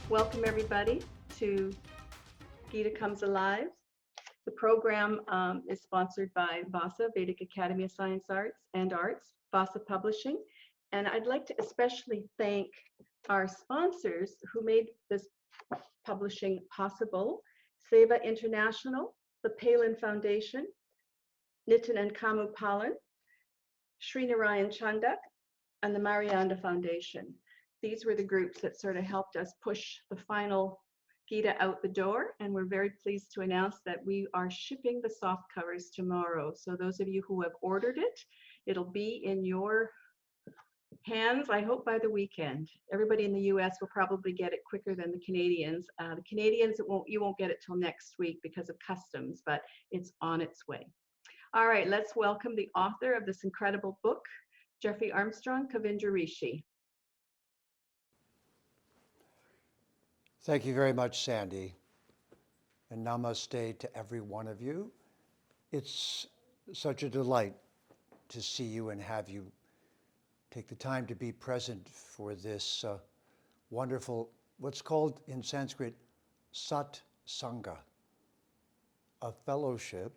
Welcome everybody to Gita Comes Alive. The program is sponsored by VASA, Vedic Academy of Science Arts and Arts, VASA Publishing. And I'd like to especially thank our sponsors who made this publishing possible. Seva International, the Palin Foundation, Nitin and Kamu Palan, Srinarayan Chandak, and the Marianda Foundation. These were the groups that sort of helped us push the final Gita out the door, and we're very pleased to announce that we are shipping the soft covers tomorrow. So those of you who have ordered it, it'll be in your hands, I hope, by the weekend. Everybody in the US will probably get it quicker than the Canadians. The Canadians, you won't get it till next week because of customs, but it's on its way. All right, let's welcome the author of this incredible book, Jeffrey Armstrong, Kavindra Rishi. Thank you very much, Sandi, and namaste to every one of you. It's such a delight to see you and have you take the time to be present for this wonderful, what's called in Sanskrit, sat sangha, a fellowship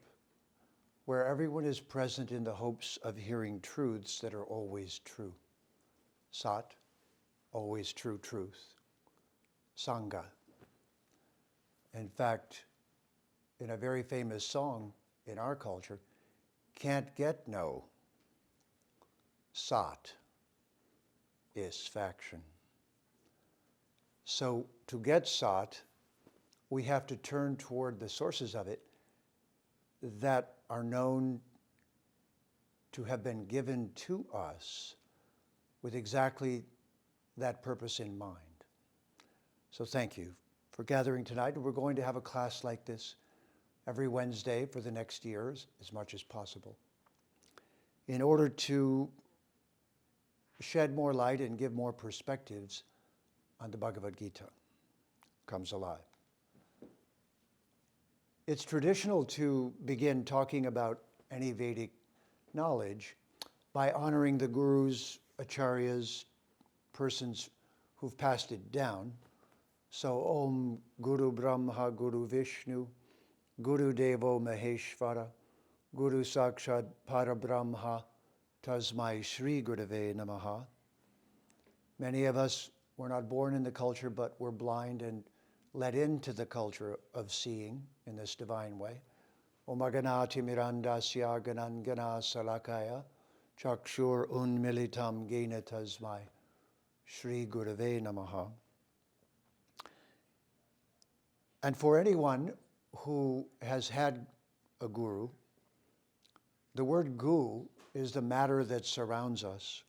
where everyone is present in the hopes of hearing truths that are always true. Sat, always true truth. Sangha. In fact, in a very famous song in our culture, can't get no. Sat is faction. So to get sat, we have to turn toward the sources of it that are known to have been given to us with exactly that purpose in mind. So thank you for gathering tonight. We're going to have a class like this every Wednesday for the next years, as much as possible, in order to shed more light and give more perspectives on the Bhagavad Gita. Comes alive. It's traditional to begin talking about any Vedic knowledge by honoring the gurus, acharyas, persons who've passed it down. So Om Guru Brahma Guru Vishnu, Guru Devo Maheshvara, Guru Sakshat Parabrahma, Tasmai Shri Gurave Namaha. Many of us were not born in the culture, but were blind and led into the culture of seeing in this divine way. Omaganati Mirandasya Ganangana Salakaya, Chakshur Unmilitam Gena Tasmai Shri Gurave Namaha. And for anyone who has had a guru, the word gu is the matter that surrounds us.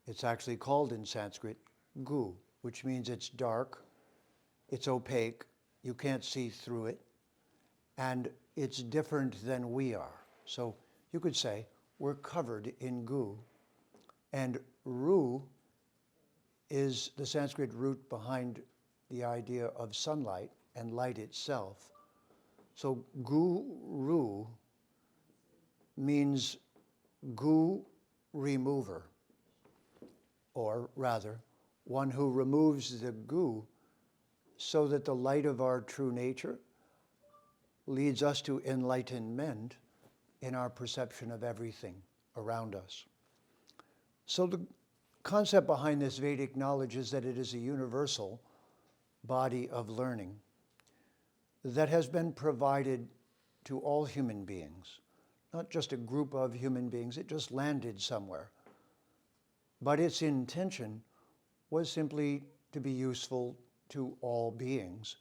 It's actually called in Sanskrit gu, which means it's dark, it's opaque, you can't see through it, and it's different than we are. So you could say we're covered in gu. And ru is the Sanskrit root behind the idea of sunlight and light itself. So guru means gu remover, or rather, one who removes the gu so that the light of our true nature leads us to enlightenment in our perception of everything around us. So the concept behind this Vedic knowledge is that it is a universal body of learning that has been provided to all human beings, not just a group of human beings. It just landed somewhere. But its intention was simply to be useful to all beings,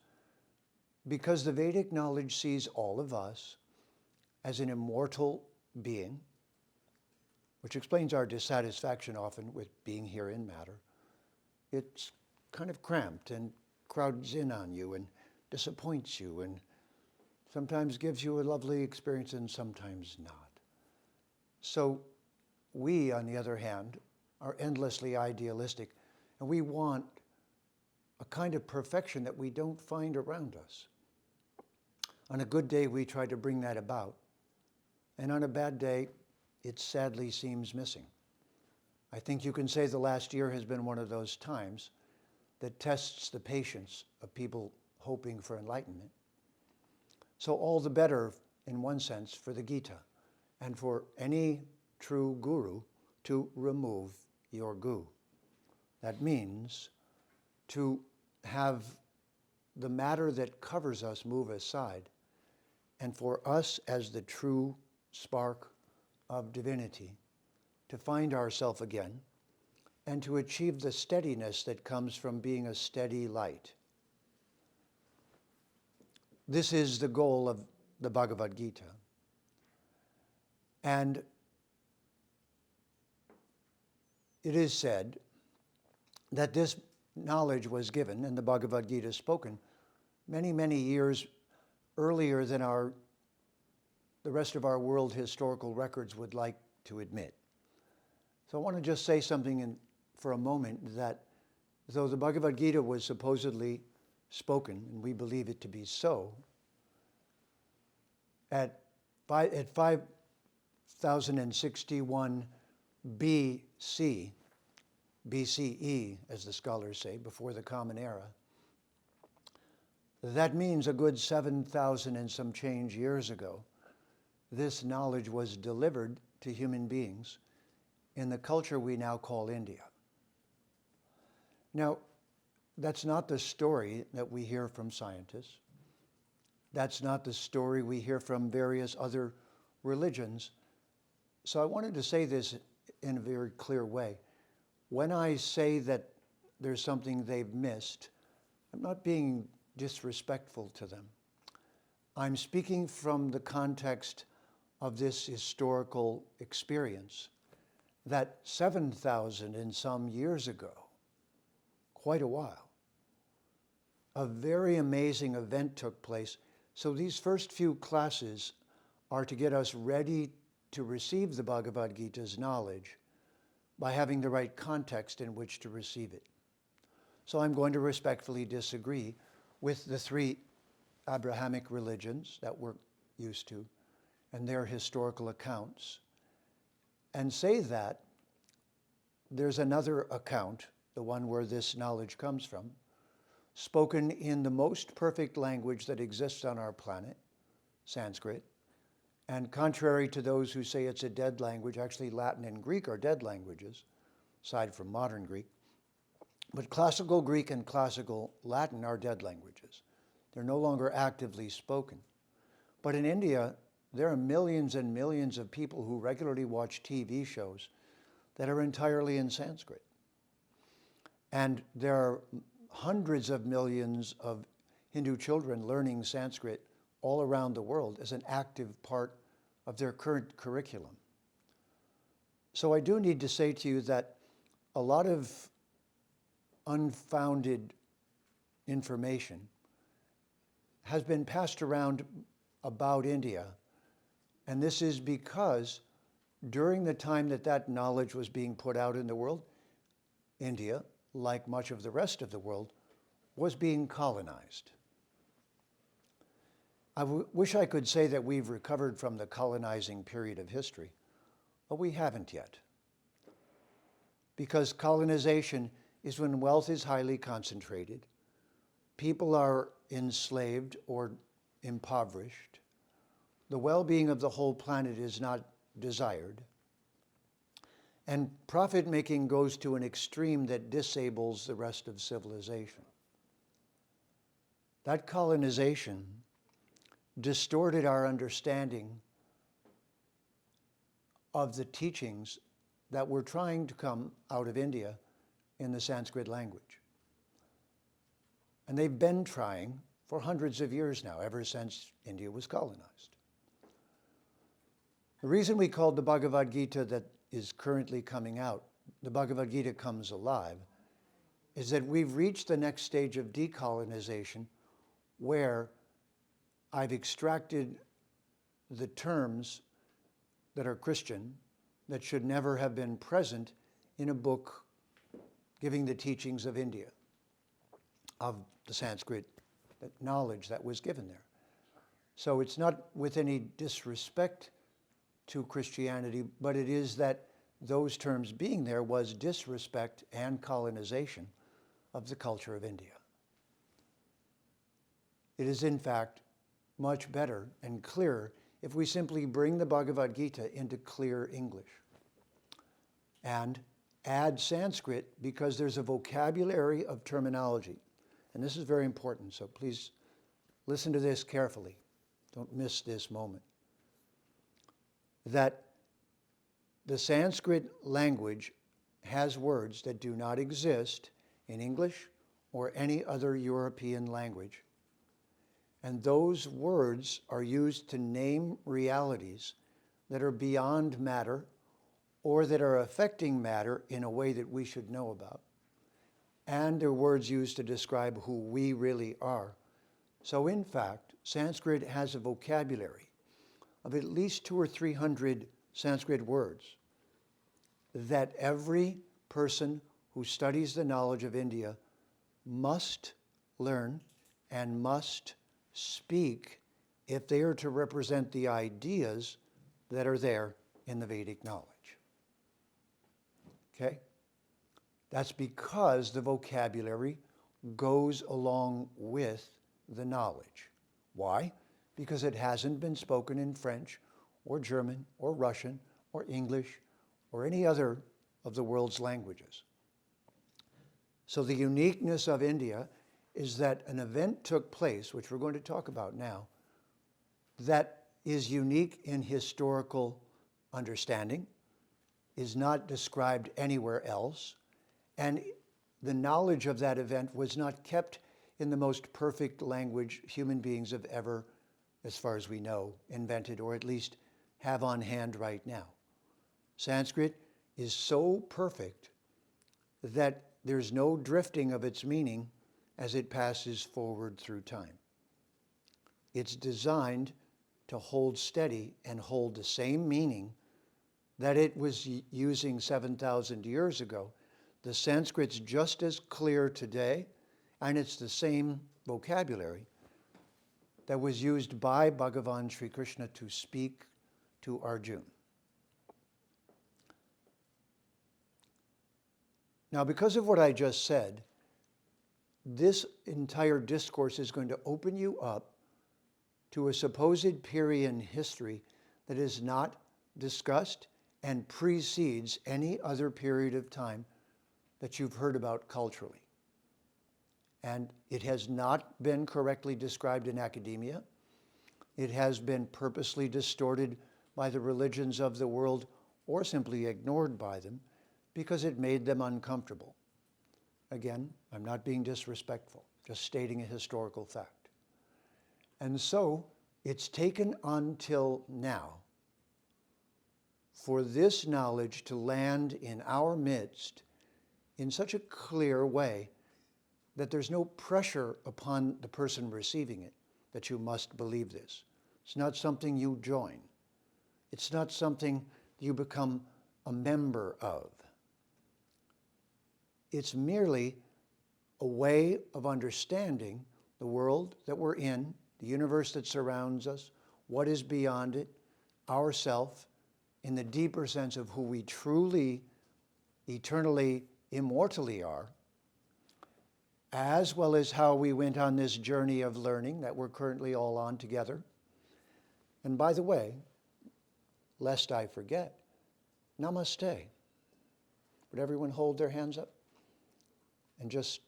because the Vedic knowledge sees all of us as an immortal being, which explains our dissatisfaction often with being here in matter. It's kind of cramped and crowds in on you and disappoints you and sometimes gives you a lovely experience and sometimes not. So we, on the other hand, are endlessly idealistic, and we want a kind of perfection that we don't find around us. On a good day, we try to bring that about, and on a bad day, it sadly seems missing. I think you can say the last year has been one of those times that tests the patience of people hoping for enlightenment. So all the better, in one sense, for the Gita and for any true guru to remove your gu. That means to have the matter that covers us move aside, and for us as the true spark of divinity to find ourselves again and to achieve the steadiness that comes from being a steady light. This is the goal of the Bhagavad Gita. And it is said that this knowledge was given, and the Bhagavad Gita is spoken, many, many years earlier than the rest of our world historical records would like to admit. So I want to just say something for a moment, that though the Bhagavad Gita was supposedly spoken, and we believe it to be so, at 5061 BC, BCE, as the scholars say, before the Common Era, that means a good 7,000 and some change years ago, this knowledge was delivered to human beings in the culture we now call India. Now, that's not the story that we hear from scientists. That's not the story we hear from various other religions. So I wanted to say this in a very clear way. When I say that there's something they've missed, I'm not being disrespectful to them. I'm speaking from the context of this historical experience that 7,000 and some years ago, quite a while, a very amazing event took place. So these first few classes are to get us ready to receive the Bhagavad Gita's knowledge by having the right context in which to receive it. So I'm going to respectfully disagree with the three Abrahamic religions that we're used to and their historical accounts, and say that there's another account, the one where this knowledge comes from, spoken in the most perfect language that exists on our planet, Sanskrit. And contrary to those who say it's a dead language, actually Latin and Greek are dead languages, aside from modern Greek. But classical Greek and classical Latin are dead languages. They're no longer actively spoken. But in India, there are millions and millions of people who regularly watch TV shows that are entirely in Sanskrit. And there are hundreds of millions of Hindu children learning Sanskrit all around the world as an active part of their current curriculum. So I do need to say to you that a lot of unfounded information has been passed around about India, and this is because during the time that that knowledge was being put out in the world, India, like much of the rest of the world, was being colonized. I wish I could say that we've recovered from the colonizing period of history, but we haven't yet. Because colonization is when wealth is highly concentrated, people are enslaved or impoverished, the well-being of the whole planet is not desired, and profit-making goes to an extreme that disables the rest of civilization. That colonization distorted our understanding of the teachings that were trying to come out of India in the Sanskrit language. And they've been trying for hundreds of years now, ever since India was colonized. The reason we called the Bhagavad Gita that is currently coming out, the Bhagavad Gita comes alive, is that we've reached the next stage of decolonization where I've extracted the terms that are Christian that should never have been present in a book giving the teachings of India, of the Sanskrit knowledge that was given there. So it's not with any disrespect to Christianity, but it is that those terms being there was disrespect and colonization of the culture of India. It is, in fact, much better and clearer if we simply bring the Bhagavad Gita into clear English and add Sanskrit, because there's a vocabulary of terminology. And this is very important, so please listen to this carefully. Don't miss this moment. That the Sanskrit language has words that do not exist in English or any other European language. And those words are used to name realities that are beyond matter or that are affecting matter in a way that we should know about. And they're words used to describe who we really are. So in fact, Sanskrit has a vocabulary of at least 200 or 300 Sanskrit words that every person who studies the knowledge of India must learn and must speak if they are to represent the ideas that are there in the Vedic knowledge. Okay? That's because the vocabulary goes along with the knowledge. Why? Because it hasn't been spoken in French or German or Russian or English or any other of the world's languages. So the uniqueness of India is that an event took place, which we're going to talk about now, that is unique in historical understanding, is not described anywhere else, and the knowledge of that event was not kept in the most perfect language human beings have ever, as far as we know, invented, or at least have on hand right now. Sanskrit is so perfect that there's no drifting of its meaning as it passes forward through time. It's designed to hold steady and hold the same meaning that it was using 7,000 years ago. The Sanskrit's just as clear today, and it's the same vocabulary that was used by Bhagavan Sri Krishna to speak to Arjuna. Now, because of what I just said, this entire discourse is going to open you up to a supposed period in history that is not discussed and precedes any other period of time that you've heard about culturally. And it has not been correctly described in academia. It has been purposely distorted by the religions of the world or simply ignored by them because it made them uncomfortable. Again, I'm not being disrespectful, just stating a historical fact. And so it's taken until now for this knowledge to land in our midst in such a clear way that there's no pressure upon the person receiving it that you must believe this. It's not something you join. It's not something you become a member of. It's merely a way of understanding the world that we're in, the universe that surrounds us, what is beyond it, ourself, in the deeper sense of who we truly, eternally, immortally are, as well as how we went on this journey of learning that we're currently all on together. And by the way, lest I forget, namaste. Would everyone hold their hands up? And just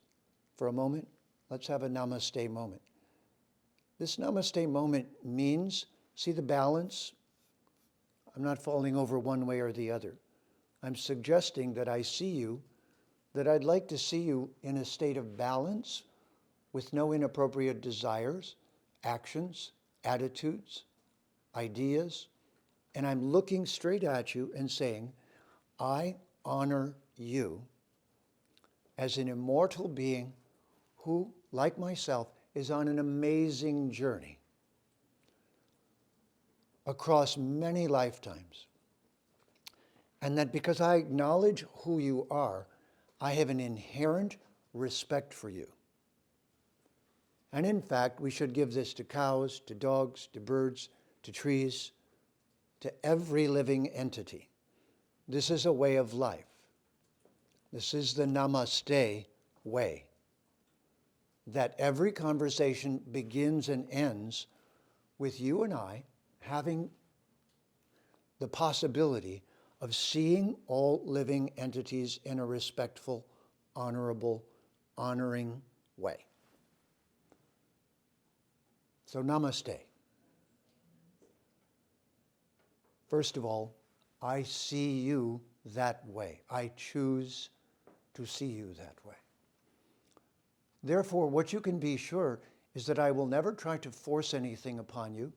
for a moment, let's have a namaste moment. This namaste moment means, see the balance? I'm not falling over one way or the other. I'm suggesting that I see you, that I'd like to see you in a state of balance with no inappropriate desires, actions, attitudes, ideas. And I'm looking straight at you and saying, I honor you as an immortal being who, like myself, is on an amazing journey across many lifetimes. And that because I acknowledge who you are, I have an inherent respect for you. And in fact, we should give this to cows, to dogs, to birds, to trees, to every living entity. This is a way of life. This is the namaste way. that every conversation begins and ends with you and I having the possibility of seeing all living entities in a respectful, honorable, honoring way. So namaste. First of all, I see you that way. I choose to see you that way. Therefore, what you can be sure is that I will never try to force anything upon you.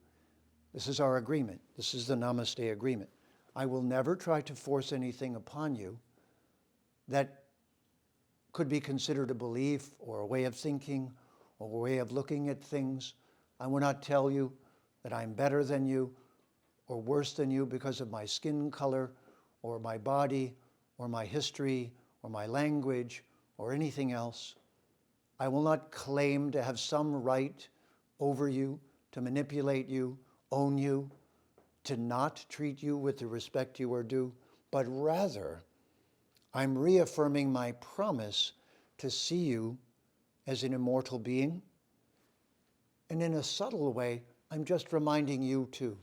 This is our agreement. This is the Namaste agreement. I will never try to force anything upon you that could be considered a belief or a way of thinking or a way of looking at things. I will not tell you that I'm better than you or worse than you because of my skin color or my body or my history or my language or anything else. I will not claim to have some right over you, to manipulate you, own you, to not treat you with the respect you are due, but rather I'm reaffirming my promise to see you as an immortal being. And in a subtle way, I'm just reminding you too,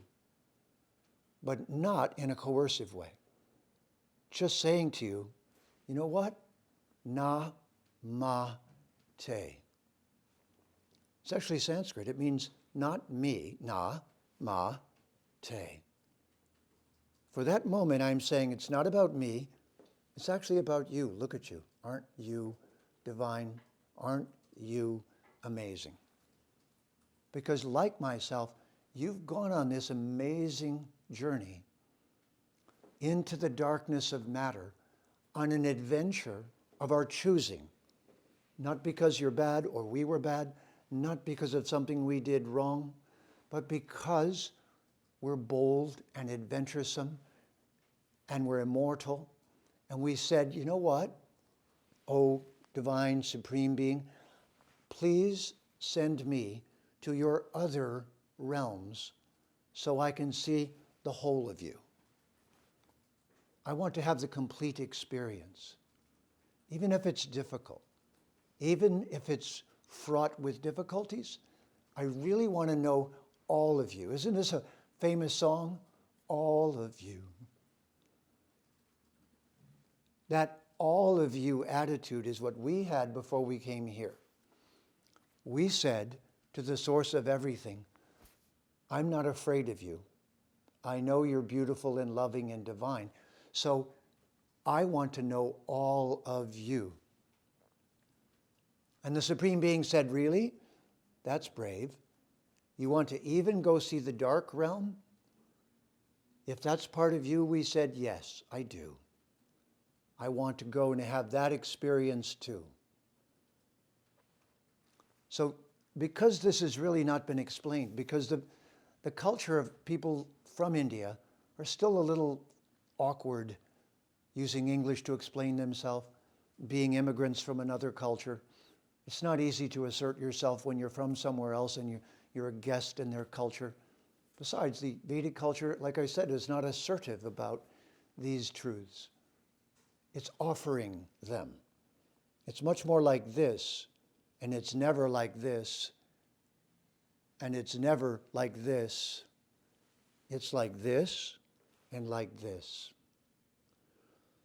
but not in a coercive way. Just saying to you, you know what? Na, ma, te. It's actually Sanskrit. It means not me, na, ma, te. For that moment, I'm saying it's not about me. It's actually about you. Look at you. Aren't you divine? Aren't you amazing? Because like myself, you've gone on this amazing journey into the darkness of matter on an adventure of our choosing. Not because you're bad or we were bad, not because of something we did wrong, but because we're bold and adventuresome and we're immortal. And we said, you know what? Oh, divine supreme being, please send me to your other realms so I can see the whole of you. I want to have the complete experience, even if it's difficult, even if it's fraught with difficulties. I really want to know all of you. Isn't this a famous song? All of you. That all of you attitude is what we had before we came here. We said to the source of everything, I'm not afraid of you. I know you're beautiful and loving and divine. So I want to know all of you. And the Supreme Being said, really? That's brave. You want to even go see the dark realm? If that's part of you, we said, yes, I do. I want to go and have that experience too. So because this has really not been explained, because the culture of people from India are still a little awkward using English to explain themselves, being immigrants from another culture. It's not easy to assert yourself when you're from somewhere else and you're a guest in their culture. Besides, the Vedic culture, like I said, is not assertive about these truths. It's offering them. It's much more like this, and it's never like this, and it's never like this. It's like this and like this.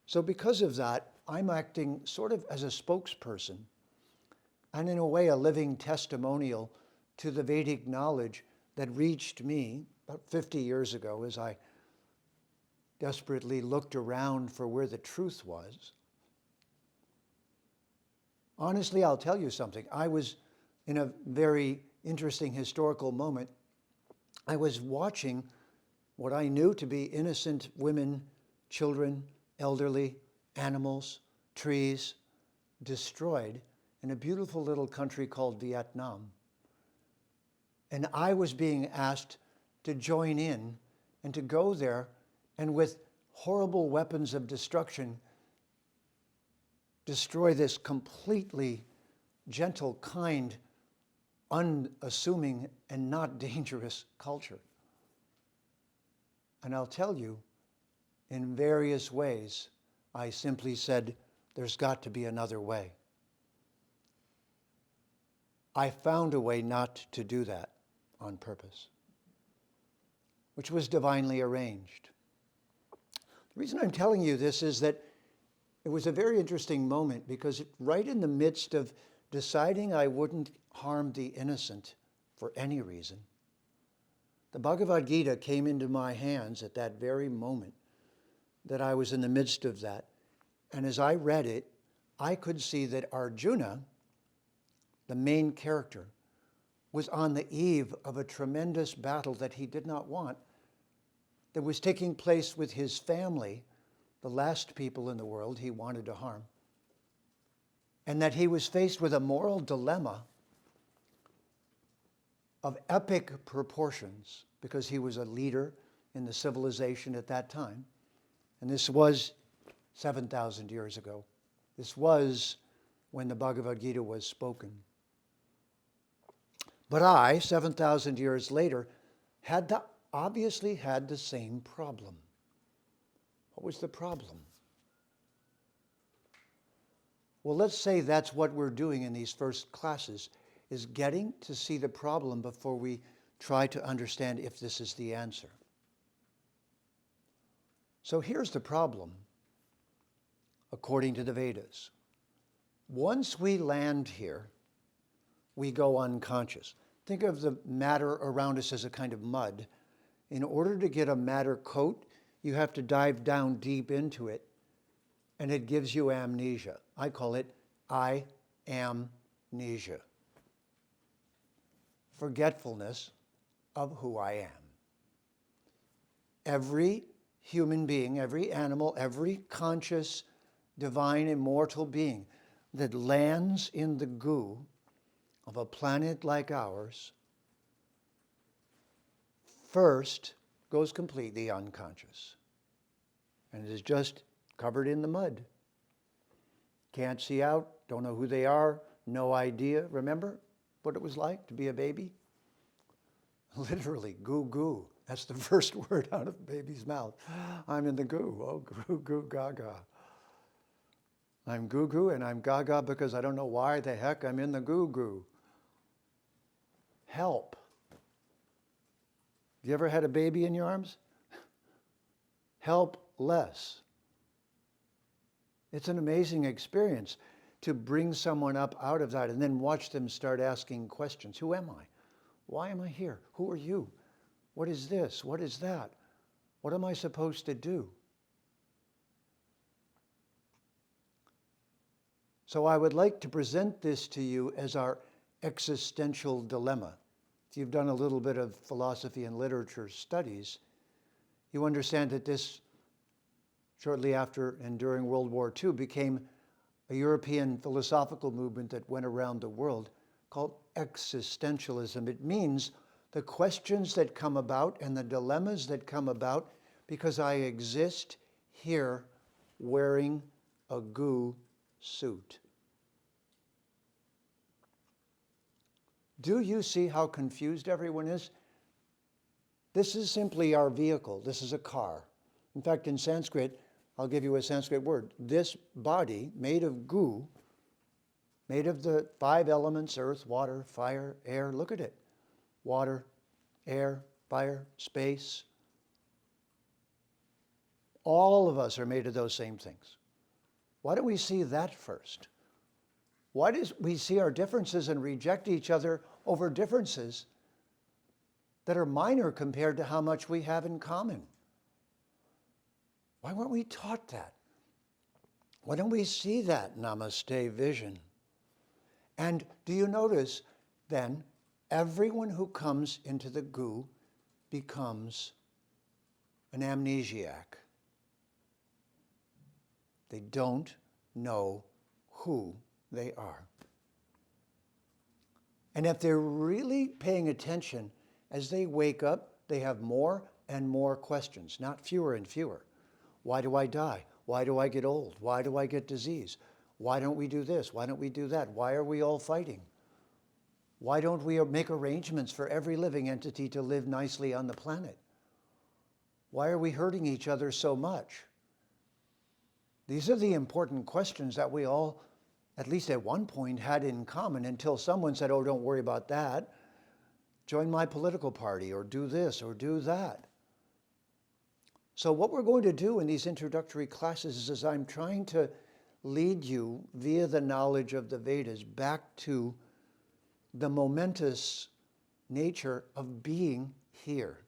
So because of that, I'm acting sort of as a spokesperson and in a way a living testimonial to the Vedic knowledge that reached me about 50 years ago as I desperately looked around for where the truth was. Honestly, I'll tell you something. I was in a very interesting historical moment. I was watching what I knew to be innocent women, children, elderly, animals, trees, destroyed in a beautiful little country called Vietnam. And I was being asked to join in and to go there and with horrible weapons of destruction, destroy this completely gentle, kind, unassuming, and not dangerous culture. And I'll tell you, in various ways, I simply said, there's got to be another way. I found a way not to do that on purpose, which was divinely arranged. The reason I'm telling you this is that it was a very interesting moment, because right in the midst of deciding I wouldn't harm the innocent for any reason, the Bhagavad Gita came into my hands at that very moment that I was in the midst of that. And as I read it, I could see that Arjuna, the main character, was on the eve of a tremendous battle that he did not want, that was taking place with his family, the last people in the world he wanted to harm, and that he was faced with a moral dilemma of epic proportions, because he was a leader in the civilization at that time. And this was 7,000 years ago. This was when the Bhagavad Gita was spoken. But I, 7,000 years later, obviously had the same problem. What was the problem? Well, let's say that's what we're doing in these first classes, is getting to see the problem before we try to understand if this is the answer. So here's the problem, according to the Vedas. Once we land here, we go unconscious. Think of the matter around us as a kind of mud. In order to get a matter coat, you have to dive down deep into it, and it gives you amnesia. I call it I-am-nesia. Forgetfulness of who I am. Every human being, every animal, every conscious, divine, immortal being that lands in the goo of a planet like ours first goes completely unconscious. And it is just covered in the mud. Can't see out, don't know who they are, no idea. Remember what it was like to be a baby? Literally, goo goo. That's the first word out of the baby's mouth. I'm in the goo. Oh, goo goo gaga. I'm goo goo and I'm gaga because I don't know why the heck I'm in the goo goo. Help. You ever had a baby in your arms? Helpless. It's an amazing experience to bring someone up out of that and then watch them start asking questions. Who am I? Why am I here? Who are you? What is this? What is that? What am I supposed to do? So I would like to present this to you as our existential dilemma. If you've done a little bit of philosophy and literature studies, you understand that this, shortly after and during World War II, became a European philosophical movement that went around the world called existentialism. It means the questions that come about and the dilemmas that come about because I exist here wearing a goo suit. Do you see how confused everyone is? This is simply our vehicle. This is a car. In fact, in Sanskrit, I'll give you a Sanskrit word. This body, made of goo, made of the 5 elements, earth, water, fire, air. Look at it. Water, air, fire, space. All of us are made of those same things. Why don't we see that first? Why do we see our differences and reject each other over differences that are minor compared to how much we have in common? Why weren't we taught that? Why don't we see that namaste vision? And do you notice then, everyone who comes into the goo becomes an amnesiac. They don't know who they are. And if they're really paying attention, as they wake up, they have more and more questions, not fewer and fewer. Why do I die? Why do I get old? Why do I get disease? Why don't we do this? Why don't we do that? Why are we all fighting? Why don't we make arrangements for every living entity to live nicely on the planet? Why are we hurting each other so much? These are the important questions that we all at least at one point, had in common until someone said, oh, don't worry about that. Join my political party, or do this, or do that. So what we're going to do in these introductory classes is I'm trying to lead you via the knowledge of the Vedas back to the momentous nature of being here.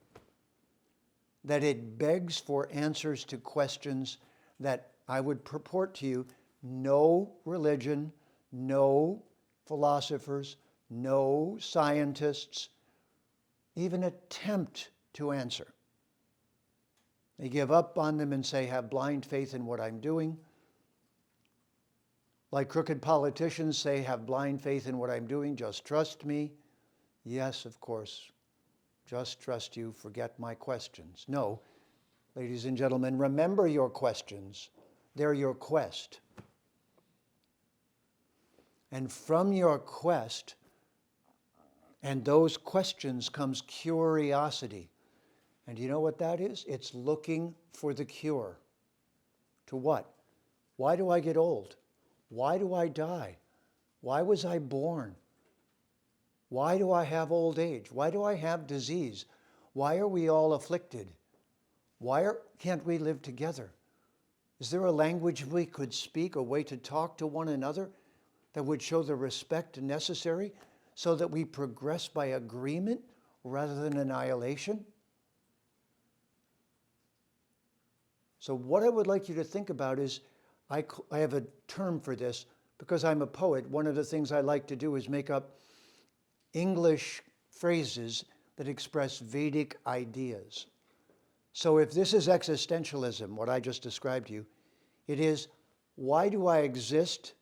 That it begs for answers to questions that I would purport to you no religion, no philosophers, no scientists even attempt to answer. They give up on them and say, have blind faith in what I'm doing. Like crooked politicians say, have blind faith in what I'm doing, just trust me. Yes, of course, just trust you, forget my questions. No, ladies and gentlemen, remember your questions. They're your quest. And from your quest and those questions comes curiosity. And you know what that is? It's looking for the cure. To what? Why do I get old? Why do I die? Why was I born? Why do I have old age? Why do I have disease? Why are we all afflicted? Why can't we live together? Is there a language we could speak, a way to talk to one another that would show the respect necessary so that we progress by agreement rather than annihilation? So what I would like you to think about is, I have a term for this because I'm a poet. One of the things I like to do is make up English phrases that express Vedic ideas. So if this is existentialism, what I just described to you, it is, why do I exist?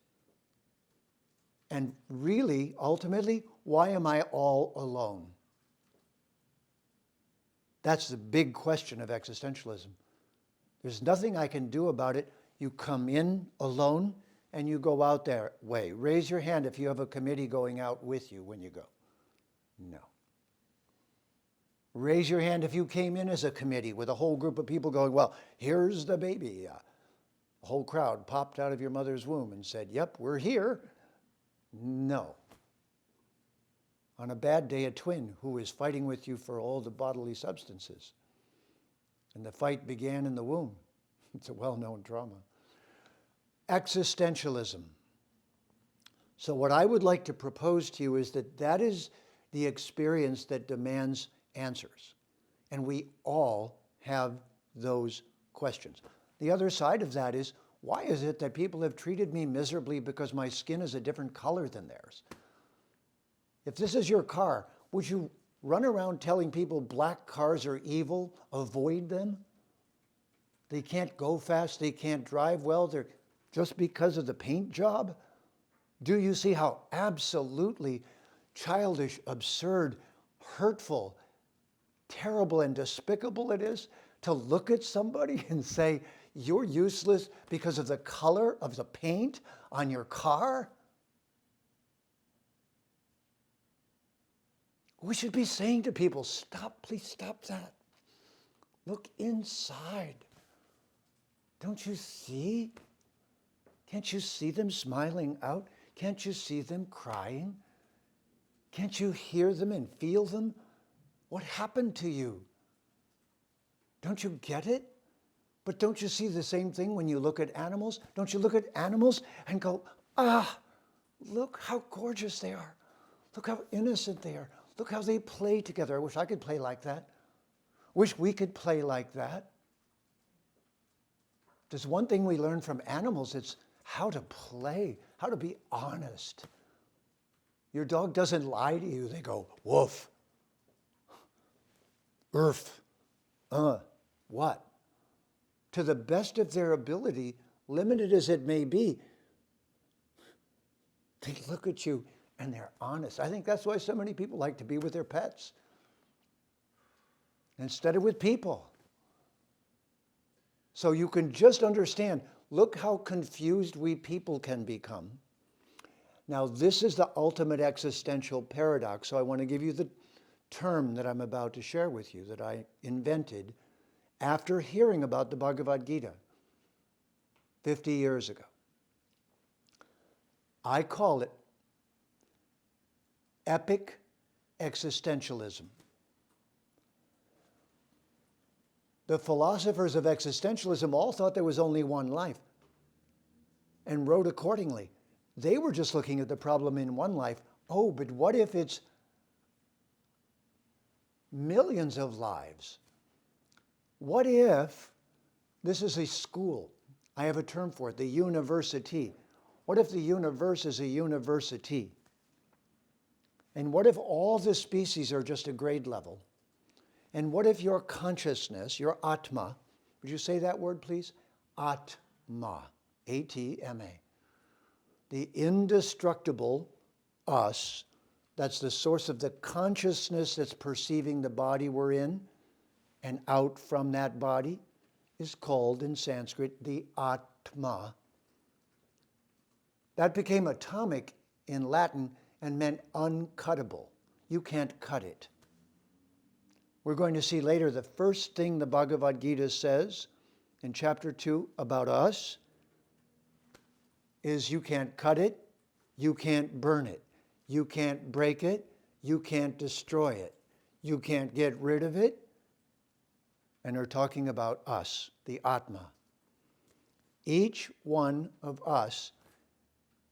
And really, ultimately, why am I all alone? That's the big question of existentialism. There's nothing I can do about it. You come in alone and you go out that way. Raise your hand if you have a committee going out with you when you go. No. Raise your hand if you came in as a committee with a whole group of people going, well, here's the baby. The whole crowd popped out of your mother's womb and said, yep, we're here. No. On a bad day, a twin who is fighting with you for all the bodily substances. And the fight began in the womb. It's a well-known drama. Existentialism. So what I would like to propose to you is that that is the experience that demands answers. And we all have those questions. The other side of that is, why is it that people have treated me miserably because my skin is a different color than theirs? If this is your car, would you run around telling people black cars are evil, avoid them? They can't go fast, they can't drive well, they're just because of the paint job? Do you see how absolutely childish, absurd, hurtful, terrible, and despicable it is to look at somebody and say, you're useless because of the color of the paint on your car? We should be saying to people, stop, please stop that. Look inside. Don't you see? Can't you see them smiling out? Can't you see them crying? Can't you hear them and feel them? What happened to you? Don't you get it? But don't you see the same thing when you look at animals? Don't you look at animals and go, look how gorgeous they are. Look how innocent they are. Look how they play together. I wish I could play like that. Wish we could play like that. There's one thing we learn from animals, it's how to play, how to be honest. Your dog doesn't lie to you. They go, woof, what? To the best of their ability, limited as it may be, they look at you and they're honest. I think that's why so many people like to be with their pets instead of with people. So you can just understand, look how confused we people can become. Now, this is the ultimate existential paradox. So I want to give you the term that I'm about to share with you that I invented after hearing about the Bhagavad Gita 50 years ago. I call it epic existentialism. The philosophers of existentialism all thought there was only one life and wrote accordingly. They were just looking at the problem in one life. Oh, but what if it's millions of lives? What if this is a school? I have a term for it, the university. What if the universe is a university? And what if all the species are just a grade level? And what if your consciousness, your atma, would you say that word, please? Atma, A-T-M-A. The indestructible us, that's the source of the consciousness that's perceiving the body we're in and out from that body, is called in Sanskrit the atma. That became atomic in Latin and meant uncuttable. You can't cut it. We're going to see later the first thing the Bhagavad Gita says in chapter 2 about us is you can't cut it, you can't burn it, you can't break it, you can't destroy it, you can't get rid of it. And they're talking about us, the Atma. Each one of us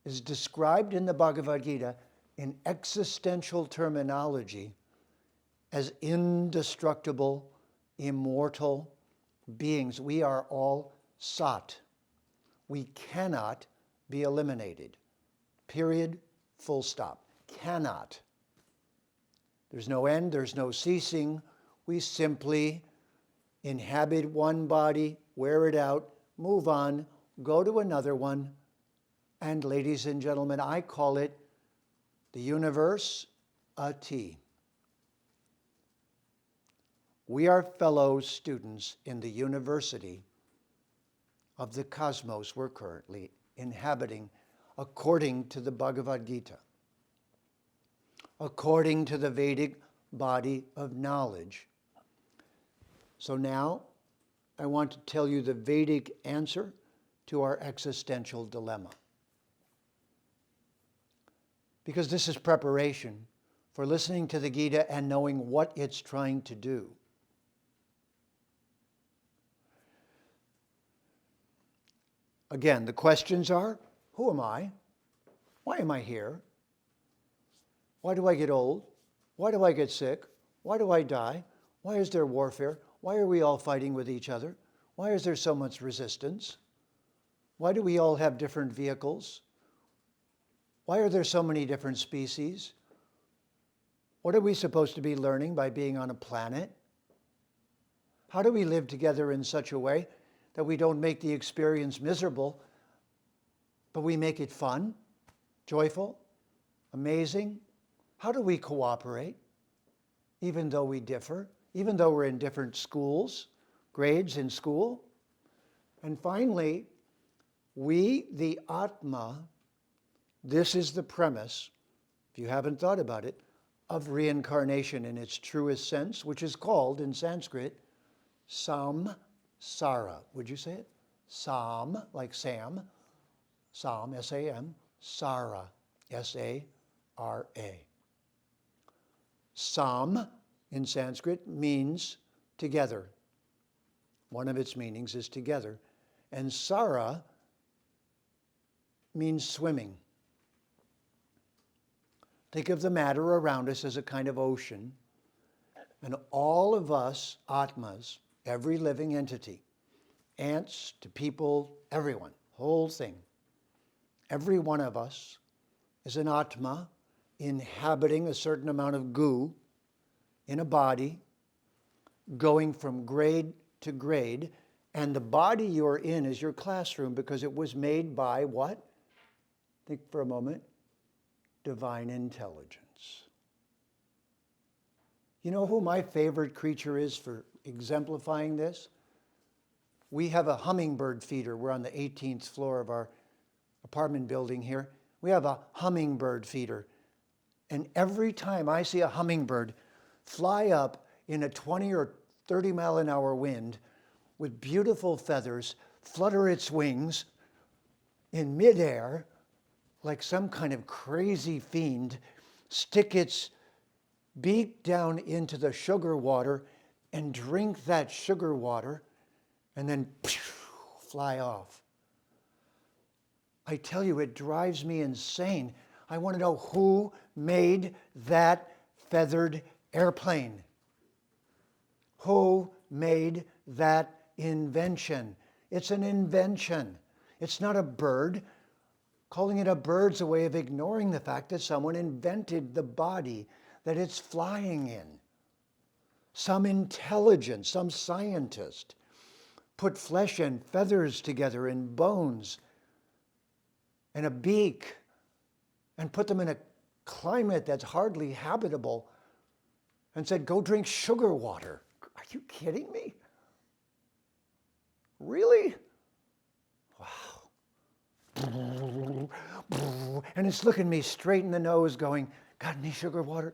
is described in the Bhagavad Gita in existential terminology as indestructible, immortal beings. We are all sat. We cannot be eliminated. Period, full stop. Cannot. There's no end, there's no ceasing. We simply inhabit one body, wear it out, move on, go to another one. And ladies and gentlemen, I call it the universe, a T. We are fellow students in the university of the cosmos we're currently inhabiting according to the Bhagavad Gita, according to the Vedic body of knowledge. So now I want to tell you the Vedic answer to our existential dilemma. Because this is preparation for listening to the Gita and knowing what it's trying to do. Again, the questions are, who am I? Why am I here? Why do I get old? Why do I get sick? Why do I die? Why is there warfare? Why are we all fighting with each other? Why is there so much resistance? Why do we all have different vehicles? Why are there so many different species? What are we supposed to be learning by being on a planet? How do we live together in such a way that we don't make the experience miserable, but we make it fun, joyful, amazing? How do we cooperate, even though we differ, even though we're in different schools, grades in school? And finally, we, the Atma, this is the premise, if you haven't thought about it, of reincarnation in its truest sense, which is called in Sanskrit, samsara. Would you say it? Sam, like Sam. Sam, S-A-M. Sara, S-A-R-A. Sam, in Sanskrit, means together. One of its meanings is together. And Sara means swimming. Think of the matter around us as a kind of ocean. And all of us, Atmas, every living entity, ants to people, everyone, whole thing, every one of us is an Atma inhabiting a certain amount of goo in a body, going from grade to grade. And the body you're in is your classroom because it was made by what? Think for a moment. Divine intelligence. You know who my favorite creature is for exemplifying this? We have a hummingbird feeder. We're on the 18th floor of our apartment building here. We have a hummingbird feeder. And every time I see a hummingbird fly up in a 20 or 30 mile an hour wind with beautiful feathers, flutter its wings in midair, like some kind of crazy fiend, stick its beak down into the sugar water and drink that sugar water and then fly off. I tell you, it drives me insane. I want to know who made that feathered airplane. Who made that invention? It's an invention. It's not a bird. Calling it a bird's a way of ignoring the fact that someone invented the body that it's flying in. Some intelligence, some scientist put flesh and feathers together and bones and a beak and put them in a climate that's hardly habitable and said, go drink sugar water. Are you kidding me? Really? Wow. And it's looking me straight in the nose going, got any sugar water?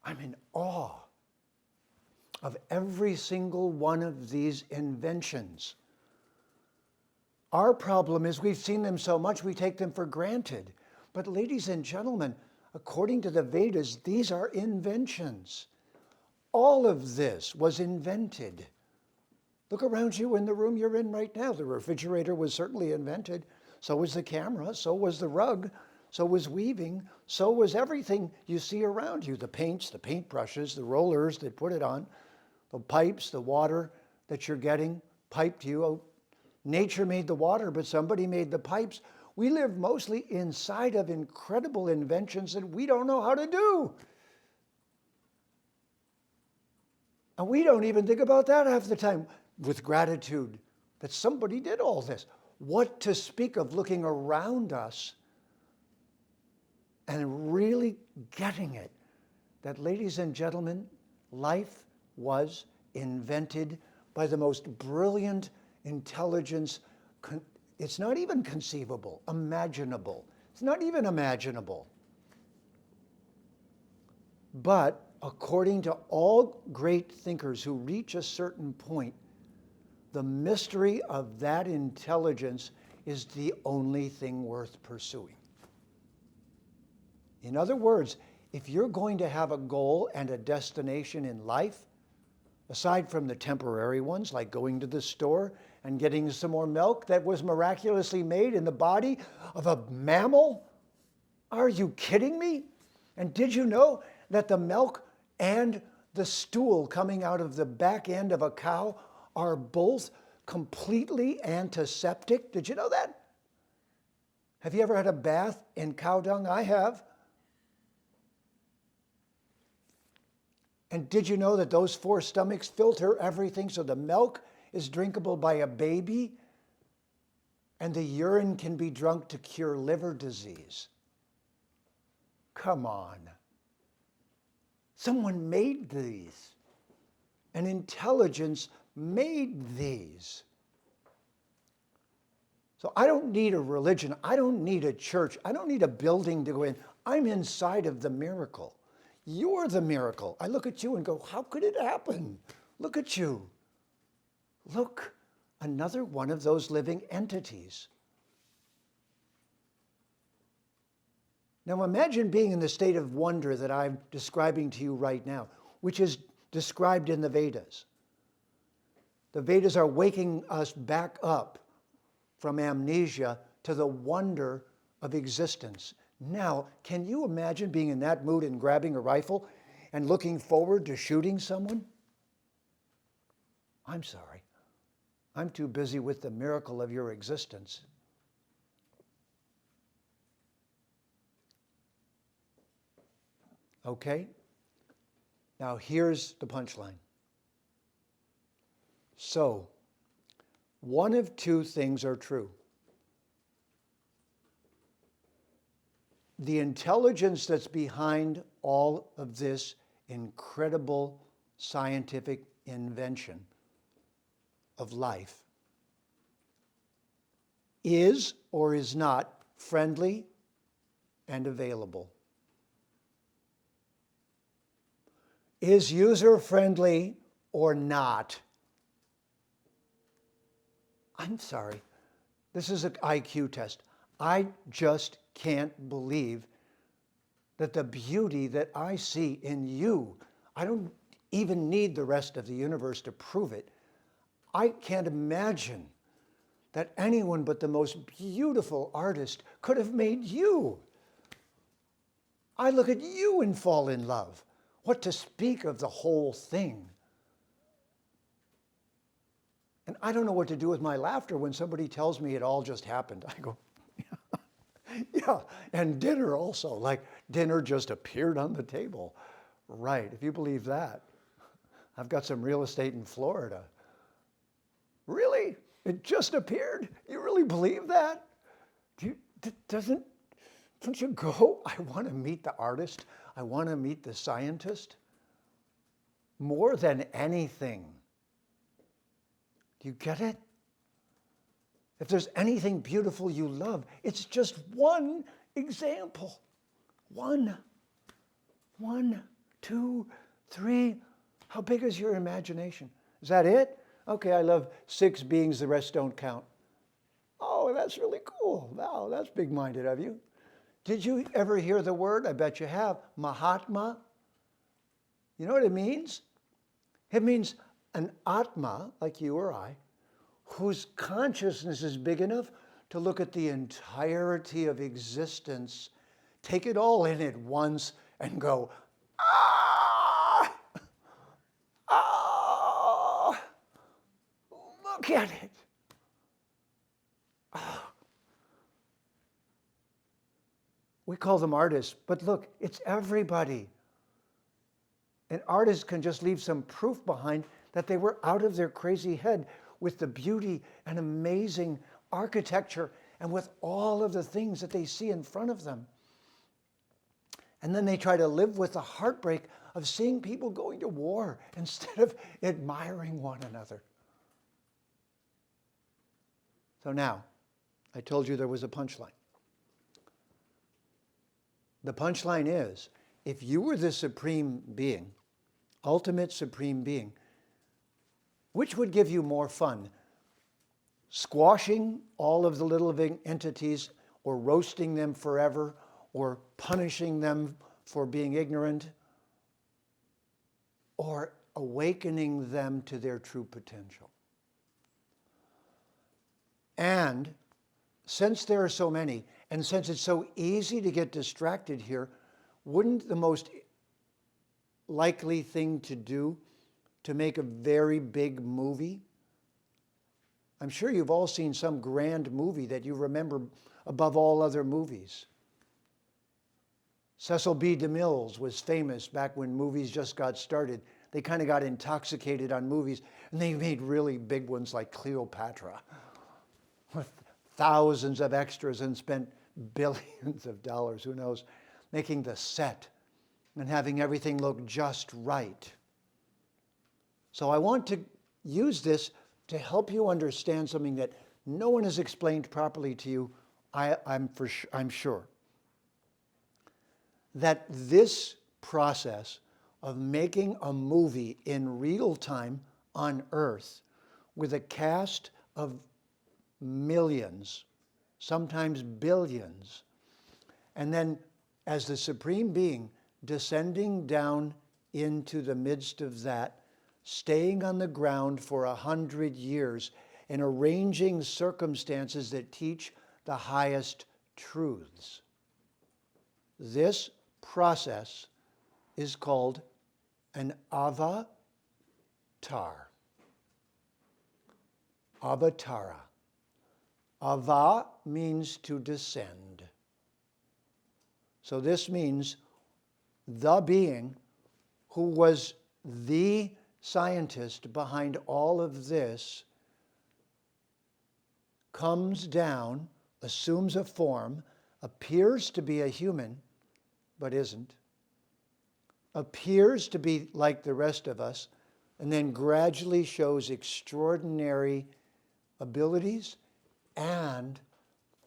I'm in awe of every single one of these inventions. Our problem is we've seen them so much we take them for granted. But ladies and gentlemen, according to the Vedas, these are inventions. All of this was invented. Look around you in the room you're in right now. The refrigerator was certainly invented. So was the camera. So was the rug. So was weaving. So was everything you see around you. The paints, the paintbrushes, the rollers that put it on, the pipes, the water that you're getting piped to you. Oh, nature made the water, but somebody made the pipes. We live mostly inside of incredible inventions that we don't know how to do. And we don't even think about that half the time with gratitude that somebody did all this. What to speak of looking around us and really getting it that, ladies and gentlemen, life was invented by the most brilliant intelligence. It's not even conceivable, imaginable. It's not even imaginable. But according to all great thinkers who reach a certain point, the mystery of that intelligence is the only thing worth pursuing. In other words, if you're going to have a goal and a destination in life, aside from the temporary ones like going to the store and getting some more milk that was miraculously made in the body of a mammal? Are you kidding me? And did you know that the milk and the stool coming out of the back end of a cow are both completely antiseptic? Did you know that? Have you ever had a bath in cow dung? I have. And did you know that those four stomachs filter everything so the milk is drinkable by a baby and the urine can be drunk to cure liver disease? Come on. Someone made these. An intelligence made these. So I don't need a religion. I don't need a church. I don't need a building to go in. I'm inside of the miracle. You're the miracle. I look at you and go, how could it happen? Look at you. Look, another one of those living entities. Now imagine being in the state of wonder that I'm describing to you right now, which is described in the Vedas. The Vedas are waking us back up from amnesia to the wonder of existence. Now, can you imagine being in that mood and grabbing a rifle and looking forward to shooting someone? I'm sorry. I'm too busy with the miracle of your existence. Okay? Now here's the punchline. So, one of two things are true. The intelligence that's behind all of this incredible scientific invention of life is or is not friendly and available. Is user-friendly or not? I'm sorry. This is an IQ test. I just can't believe that the beauty that I see in you, I don't even need the rest of the universe to prove it. I can't imagine that anyone but the most beautiful artist could have made you. I look at you and fall in love. What to speak of the whole thing? And I don't know what to do with my laughter when somebody tells me it all just happened. I go, yeah, and dinner also, like dinner just appeared on the table. Right, if you believe that. I've got some real estate in Florida. Really? It just appeared? You really believe that? Don't you go? I want to meet the artist. I want to meet the scientist. More than anything. Do you get it? If there's anything beautiful you love, it's just one example. One, two, three. How big is your imagination? Is that it? Okay, I love 6 beings, the rest don't count. Oh, that's really cool. Wow, that's big-minded of you. Did you ever hear the word? I bet you have. Mahatma. You know what it means? It means an atma, like you or I, whose consciousness is big enough to look at the entirety of existence, take it all in at once, and go, ah! Ah! Look at it. Ah. We call them artists, but look, it's everybody. An artist can just leave some proof behind that they were out of their crazy head with the beauty and amazing architecture and with all of the things that they see in front of them. And then they try to live with the heartbreak of seeing people going to war instead of admiring one another. So now, I told you there was a punchline. The punchline is, if you were the supreme being, ultimate supreme being, which would give you more fun? Squashing all of the little entities, or roasting them forever, or punishing them for being ignorant, or awakening them to their true potential? And since there are so many, and since it's so easy to get distracted here, wouldn't the most likely thing to do to make a very big movie? I'm sure you've all seen some grand movie that you remember above all other movies. Cecil B. DeMille was famous back when movies just got started. They kind of got intoxicated on movies, and they made really big ones like Cleopatra with thousands of extras and spent billions of dollars, who knows, making the set and having everything look just right. So I want to use this to help you understand something that no one has explained properly to you, I'm sure. That this process of making a movie in real time on Earth with a cast of millions, sometimes billions, and then as the Supreme Being descending down into the midst of that, staying on the ground for 100 years and arranging circumstances that teach the highest truths. This process is called an avatar. Avatara. Ava means to descend. So this means the being who was the scientist behind all of this comes down, assumes a form, appears to be a human, but isn't, appears to be like the rest of us, and then gradually shows extraordinary abilities and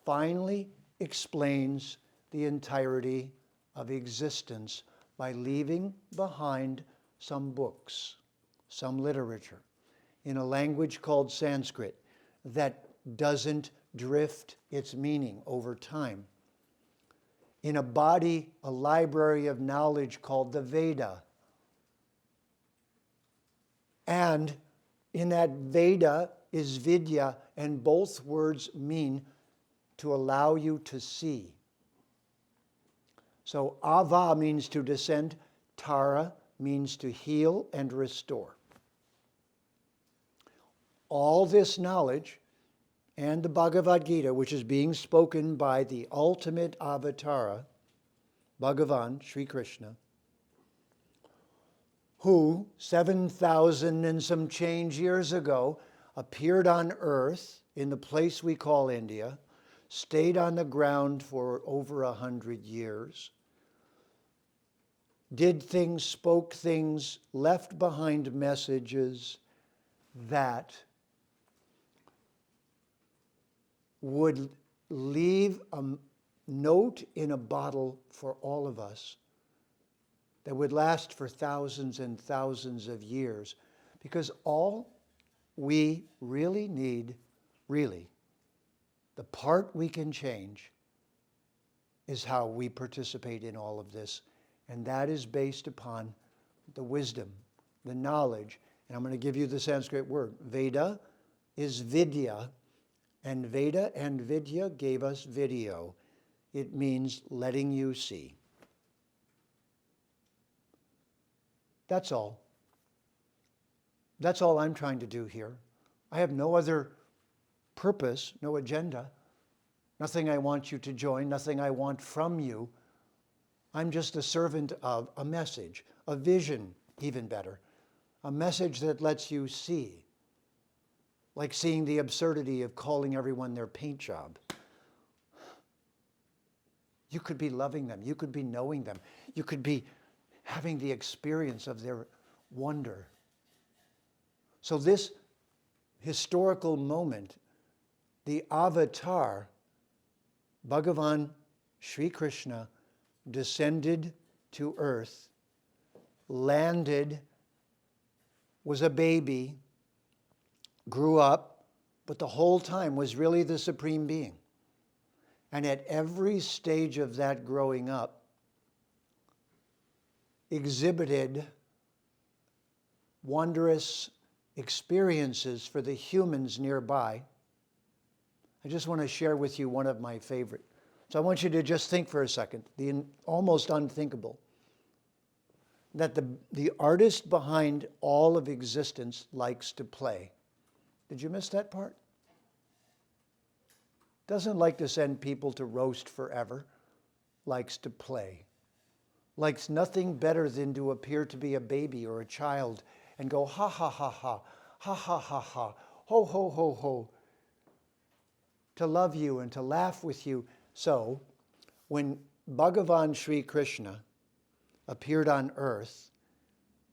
finally explains the entirety of existence by leaving behind some books, some literature, in a language called Sanskrit that doesn't drift its meaning over time. In a body, a library of knowledge called the Veda. And in that Veda is Vidya, and both words mean to allow you to see. So ava means to descend, tara means to heal and restore. All this knowledge and the Bhagavad Gita, which is being spoken by the ultimate avatara, Bhagavan, Sri Krishna, who 7,000 and some change years ago appeared on earth in the place we call India, stayed on the ground for over 100 years, did things, spoke things, left behind messages that would leave a note in a bottle for all of us that would last for thousands and thousands of years. Because all we really need, the part we can change is how we participate in all of this. And that is based upon the wisdom, the knowledge. And I'm going to give you the Sanskrit word. Veda is Vidya. And Veda and Vidya gave us video. It means letting you see. That's all. That's all I'm trying to do here. I have no other purpose, no agenda, nothing I want you to join, nothing I want from you. I'm just a servant of a message, a vision, even better, a message that lets you see. Like seeing the absurdity of calling everyone their paint job. You could be loving them. You could be knowing them. You could be having the experience of their wonder. So this historical moment, the avatar, Bhagavan Sri Krishna, descended to earth, landed, was a baby, grew up, but the whole time was really the Supreme Being. And at every stage of that growing up, exhibited wondrous experiences for the humans nearby. I just want to share with you one of my favorite. So I want you to just think for a second, the almost unthinkable. That the artist behind all of existence likes to play. Did you miss that part? Doesn't like to send people to roast forever. Likes to play. Likes nothing better than to appear to be a baby or a child and go ha ha ha ha, ha ha ha ha, ho ho ho ho. To love you and to laugh with you. So, when Bhagavan Sri Krishna appeared on earth,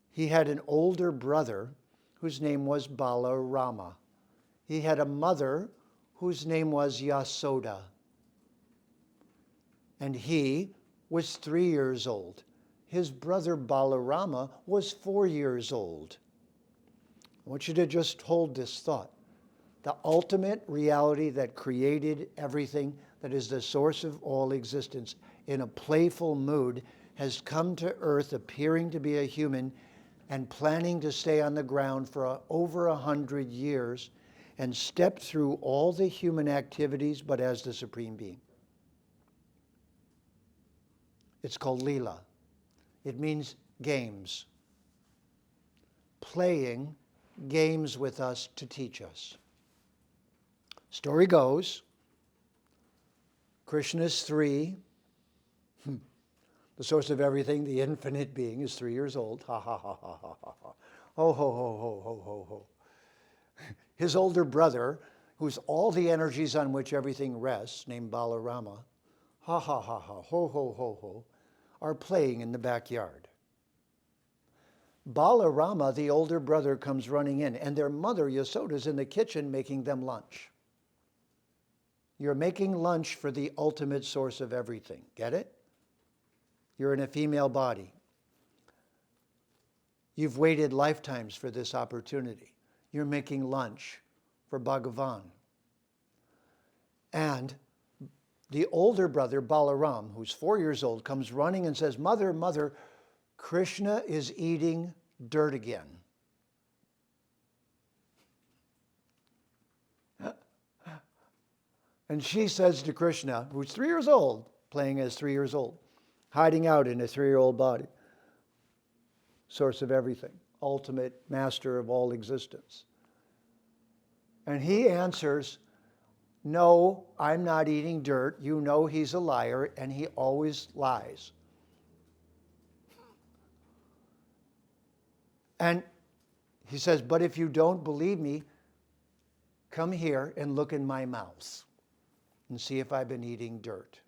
he had an older brother whose name was Balarama. He had a mother whose name was Yasoda. And he was 3 years old. His brother Balarama was 4 years old. I want you to just hold this thought. The ultimate reality that created everything, that is the source of all existence, in a playful mood, has come to earth appearing to be a human and planning to stay on the ground for over 100 years and step through all the human activities, but as the Supreme Being. It's called lila. It means games. Playing games with us to teach us. Story goes, Krishna is 3. The source of everything, the infinite being, is 3 years old. Ha ha ha ha ha ha ha. Ho ho ho ho ho ho ho. His older brother, who's all the energies on which everything rests, named Balarama, ha ha ha ha, ho ho ho ho, are playing in the backyard. Balarama, the older brother, comes running in, and their mother, Yasoda's, in the kitchen making them lunch. You're making lunch for the ultimate source of everything. Get it? You're in a female body. You've waited lifetimes for this opportunity. You're making lunch for Bhagavan. And the older brother, Balaram, who's 4 years old, comes running and says, "Mother, mother, Krishna is eating dirt again." And she says to Krishna, who's 3 years old, playing as 3 years old, hiding out in a 3-year-old body, source of everything, ultimate master of all existence. And he answers, "No, I'm not eating dirt. You know he's a liar, and he always lies." And he says, "But if you don't believe me, come here and look in my mouth and see if I've been eating dirt."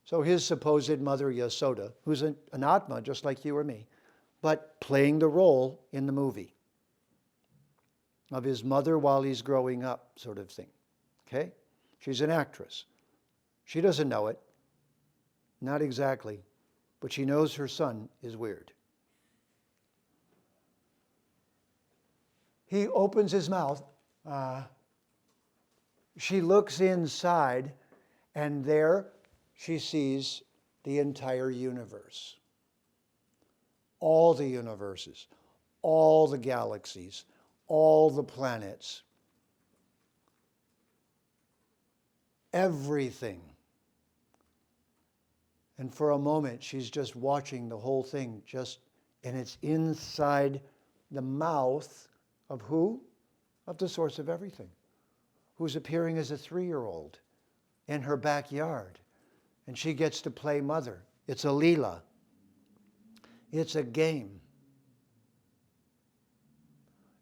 So his supposed mother, Yasoda, who's an atma just like you or me, but playing the role in the movie of his mother while he's growing up, sort of thing. Okay? She's an actress. She doesn't know it. Not exactly. But she knows her son is weird. He opens his mouth. She looks inside, and there she sees the entire universe. All the universes, all the galaxies, all the planets, everything. And for a moment, she's just watching the whole thing, and it's inside the mouth of who? Of the source of everything, who's appearing as a 3-year-old in her backyard. And she gets to play mother. It's a lila. It's a game.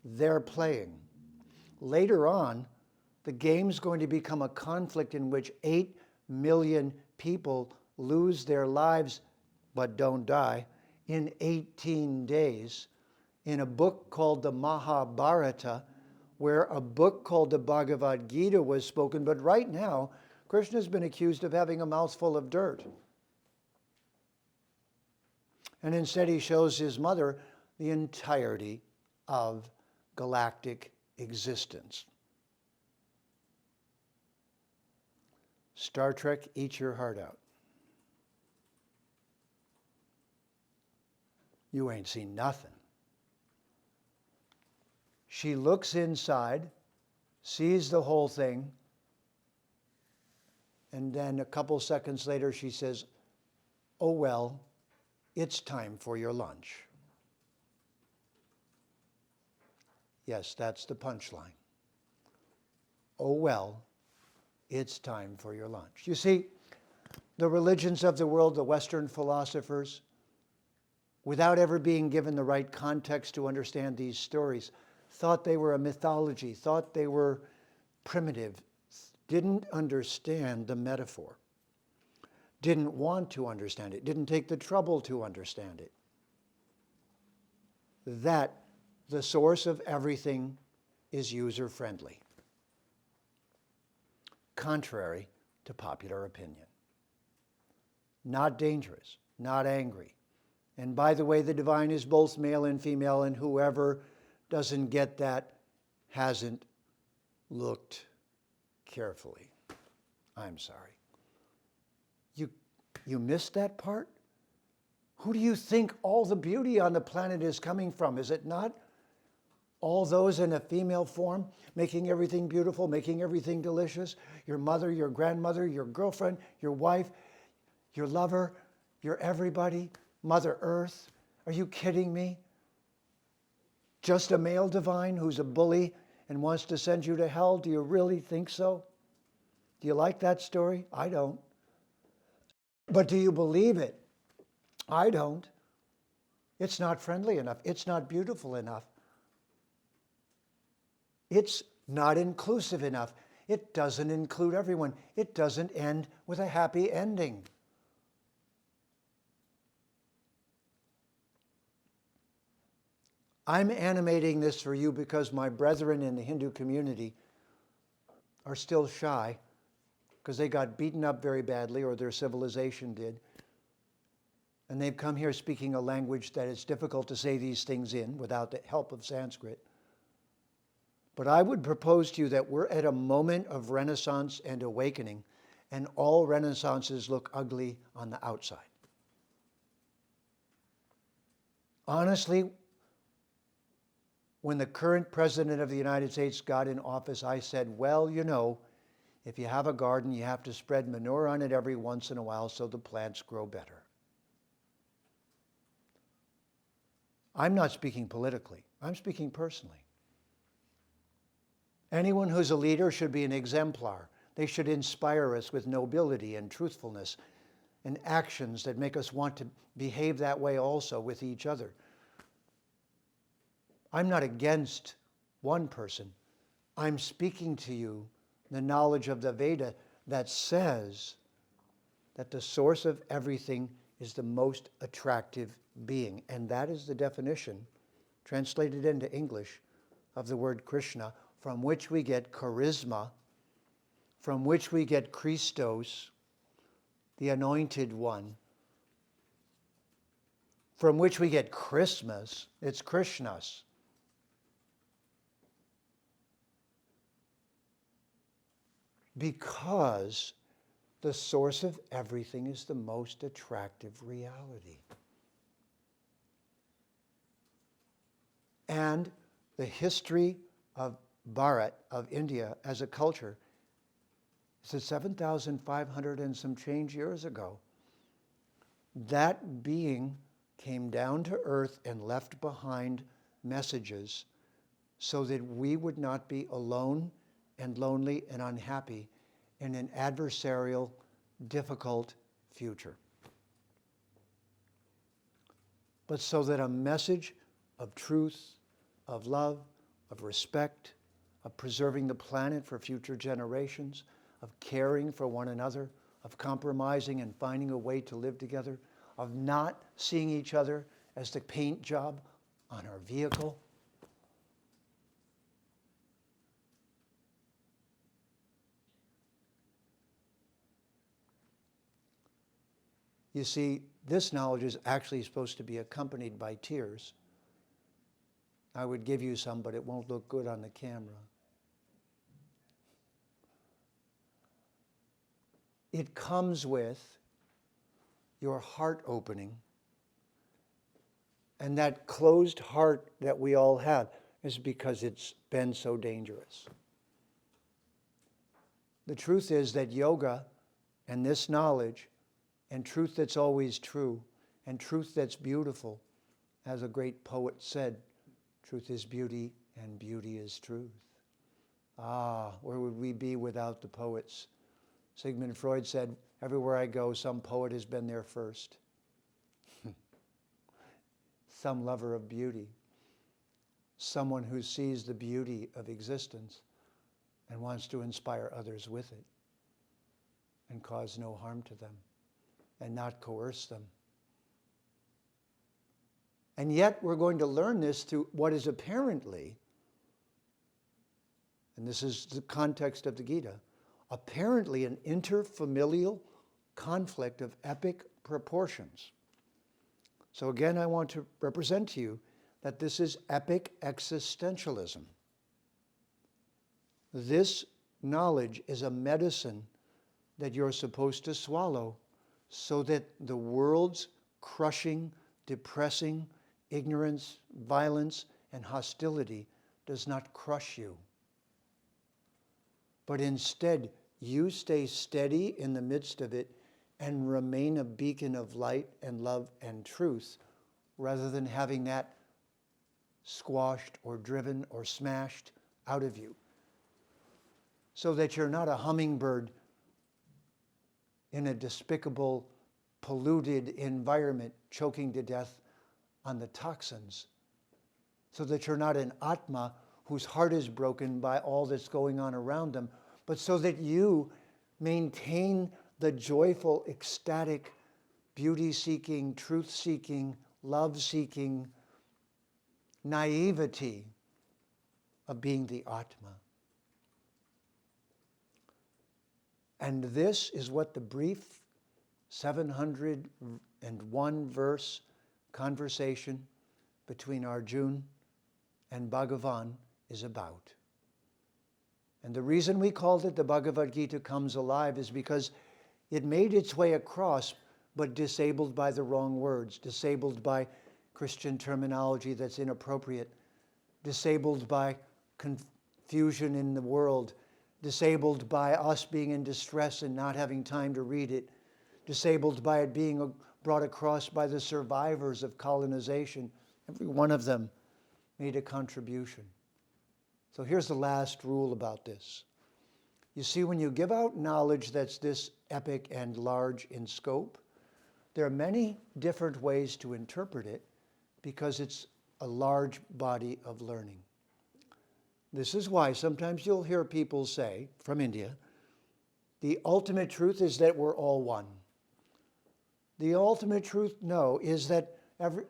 They're playing. Later on, the game's going to become a conflict in which 8 million people lose their lives but don't die in 18 days in a book called the Mahabharata, where a book called the Bhagavad Gita was spoken. But right now, Krishna's been accused of having a mouthful of dirt. And instead he shows his mother the entirety of galactic existence. Star Trek, eat your heart out. You ain't seen nothing. She looks inside, sees the whole thing, and then a couple seconds later she says, "Oh well, it's time for your lunch." Yes, that's the punchline. Oh well, it's time for your lunch. You see, the religions of the world, the Western philosophers, without ever being given the right context to understand these stories, thought they were a mythology, thought they were primitive, didn't understand the metaphor, didn't want to understand it, didn't take the trouble to understand it. That the source of everything is user-friendly, contrary to popular opinion. Not dangerous, not angry. And by the way, the divine is both male and female, and whoever doesn't get that hasn't looked carefully. I'm sorry. You missed that part? Who do you think all the beauty on the planet is coming from? Is it not all those in a female form, making everything beautiful, making everything delicious? Your mother, your grandmother, your girlfriend, your wife, your lover, your everybody, Mother Earth. Are you kidding me? Just a male divine who's a bully and wants to send you to hell? Do you really think so? Do you like that story? I don't. But do you believe it? I don't. It's not friendly enough. It's not beautiful enough. It's not inclusive enough. It doesn't include everyone. It doesn't end with a happy ending. I'm animating this for you because my brethren in the Hindu community are still shy because they got beaten up very badly, or their civilization did. And they've come here speaking a language that it's difficult to say these things in without the help of Sanskrit. But I would propose to you that we're at a moment of renaissance and awakening, and all renaissances look ugly on the outside. Honestly, when the current president of the United States got in office, I said, well, you know, if you have a garden, you have to spread manure on it every once in a while so the plants grow better. I'm not speaking politically. I'm speaking personally. Anyone who's a leader should be an exemplar. They should inspire us with nobility and truthfulness and actions that make us want to behave that way also with each other. I'm not against one person. I'm speaking to you the knowledge of the Veda that says that the source of everything is the most attractive being. And that is the definition, translated into English, of the word Krishna, from which we get charisma, from which we get Christos, the anointed one, from which we get Christmas. It's Krishnas. Because the source of everything is the most attractive reality. And the history of Bharat, of India, as a culture, is that 7,500 and some change years ago, that being came down to earth and left behind messages so that we would not be alone and lonely and unhappy in an adversarial, difficult future. But so that a message of truth, of love, of respect, of preserving the planet for future generations, of caring for one another, of compromising and finding a way to live together, of not seeing each other as the paint job on our vehicle. You see, this knowledge is actually supposed to be accompanied by tears. I would give you some, but it won't look good on the camera. It comes with your heart opening. And that closed heart that we all have is because it's been so dangerous. The truth is that yoga and this knowledge and truth that's always true and truth that's beautiful, as a great poet said, truth is beauty and beauty is truth. Ah, where would we be without the poets? Sigmund Freud said, everywhere I go, some poet has been there first. Some lover of beauty. Someone who sees the beauty of existence and wants to inspire others with it and cause no harm to them and not coerce them. And yet we're going to learn this through what is apparently, and this is the context of the Gita, apparently an interfamilial conflict of epic proportions. So again, I want to represent to you that this is epic existentialism. This knowledge is a medicine that you're supposed to swallow so that the world's crushing, depressing ignorance, violence, and hostility does not crush you. But instead, you stay steady in the midst of it and remain a beacon of light and love and truth, rather than having that squashed or driven or smashed out of you. So that you're not a hummingbird in a despicable, polluted environment, choking to death on the toxins. So that you're not an atma whose heart is broken by all that's going on around them, but so that you maintain the joyful, ecstatic, beauty-seeking, truth-seeking, love-seeking naivety of being the atma. And this is what the brief 701 verse conversation between Arjuna and Bhagavan is about. And the reason we called it the Bhagavad Gita Comes Alive is because it made its way across, but disabled by the wrong words, disabled by Christian terminology that's inappropriate, disabled by confusion in the world, disabled by us being in distress and not having time to read it, disabled by it being brought across by the survivors of colonization. Every one of them made a contribution. So here's the last rule about this. You see, when you give out knowledge that's this epic and large in scope, there are many different ways to interpret it because it's a large body of learning. This is why sometimes you'll hear people say, from India, the ultimate truth is that we're all one. The ultimate truth, no, is that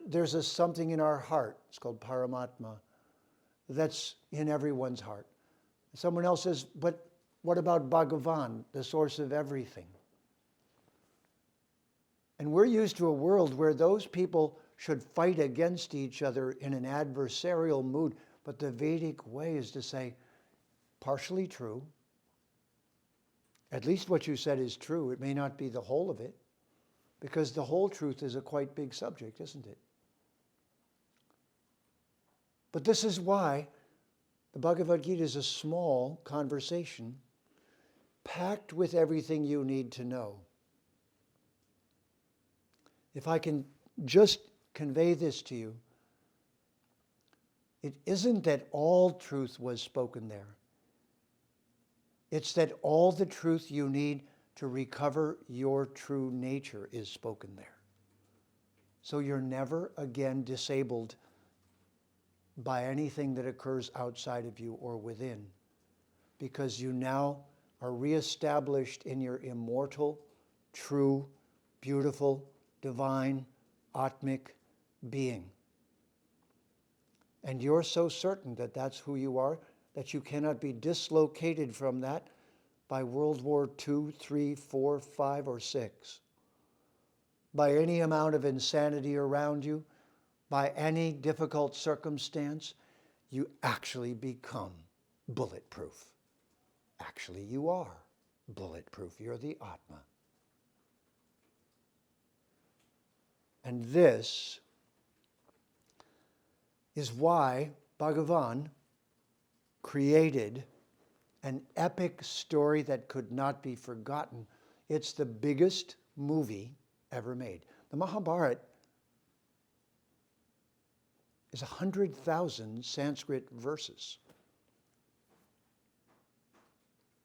there's something in our heart, it's called Paramatma, that's in everyone's heart. Someone else says, but what about Bhagavan, the source of everything? And we're used to a world where those people should fight against each other in an adversarial mood. But the Vedic way is to say, partially true. At least what you said is true. It may not be the whole of it, because the whole truth is a quite big subject, isn't it? But this is why the Bhagavad Gita is a small conversation packed with everything you need to know. If I can just convey this to you, it isn't that all truth was spoken there. It's that all the truth you need to recover your true nature is spoken there. So you're never again disabled by anything that occurs outside of you or within, because you now are reestablished in your immortal, true, beautiful, divine, atmic being. And you're so certain that that's who you are that you cannot be dislocated from that by World War II, III, IV, V, or VI. By any amount of insanity around you, by any difficult circumstance, you actually become bulletproof. Actually, you are bulletproof. You're the atma. And this is why Bhagavan created an epic story that could not be forgotten. It's the biggest movie ever made. The Mahabharata is 100,000 Sanskrit verses.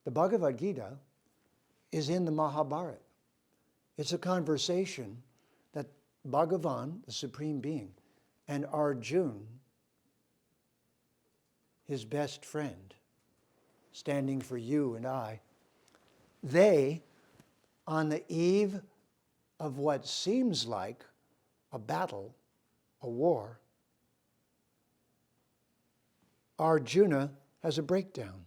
The Bhagavad Gita is in the Mahabharata. It's a conversation that Bhagavan, the Supreme Being, and Arjuna, his best friend, standing for you and I, they, on the eve of what seems like a battle, a war, Arjuna has a breakdown.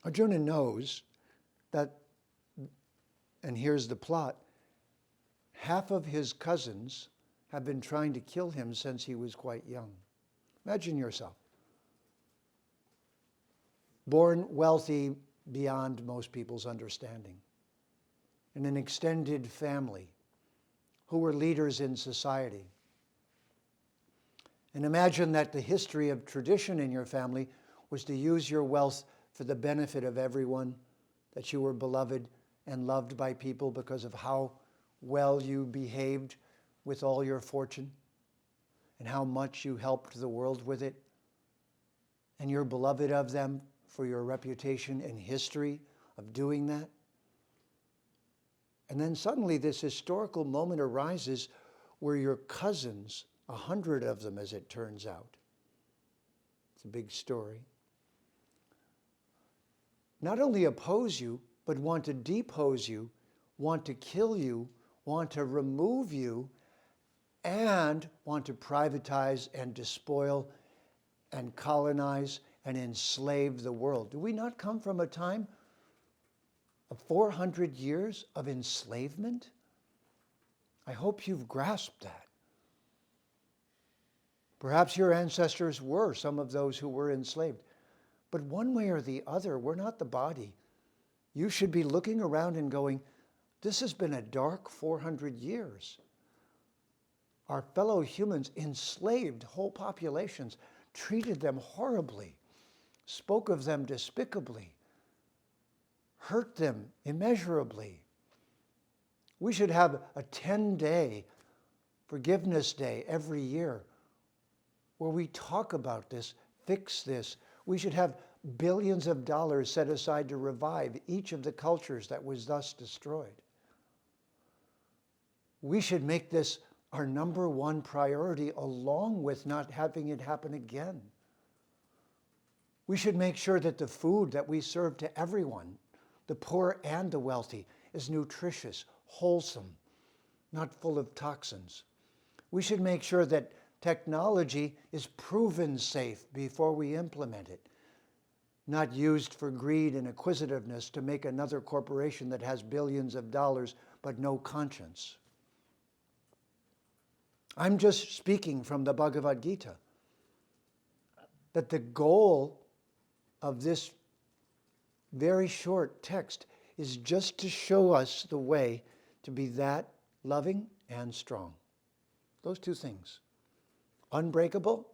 Arjuna knows that, and here's the plot, half of his cousins have been trying to kill him since he was quite young. Imagine yourself. Born wealthy beyond most people's understanding, in an extended family, who were leaders in society. And imagine that the history of tradition in your family was to use your wealth for the benefit of everyone, that you were beloved and loved by people because of how well you behaved with all your fortune and how much you helped the world with it. And you're beloved of them for your reputation and history of doing that. And then suddenly this historical moment arises where your cousins, 100 of them as it turns out, it's a big story, not only oppose you, but want to depose you, want to kill you, want to remove you, and want to privatize and despoil and colonize and enslave the world. Do we not come from a time of 400 years of enslavement? I hope you've grasped that. Perhaps your ancestors were some of those who were enslaved. But one way or the other, we're not the body. You should be looking around and going, this has been a dark 400 years. Our fellow humans enslaved whole populations, treated them horribly, spoke of them despicably, hurt them immeasurably. We should have a 10-day forgiveness day every year where we talk about this, fix this. We should have billions of dollars set aside to revive each of the cultures that was thus destroyed. We should make this our number one priority, along with not having it happen again. We should make sure that the food that we serve to everyone, the poor and the wealthy, is nutritious, wholesome, not full of toxins. We should make sure that technology is proven safe before we implement it, not used for greed and acquisitiveness to make another corporation that has billions of dollars but no conscience. I'm just speaking from the Bhagavad Gita, that the goal of this very short text is just to show us the way to be that loving and strong. Those two things. Unbreakable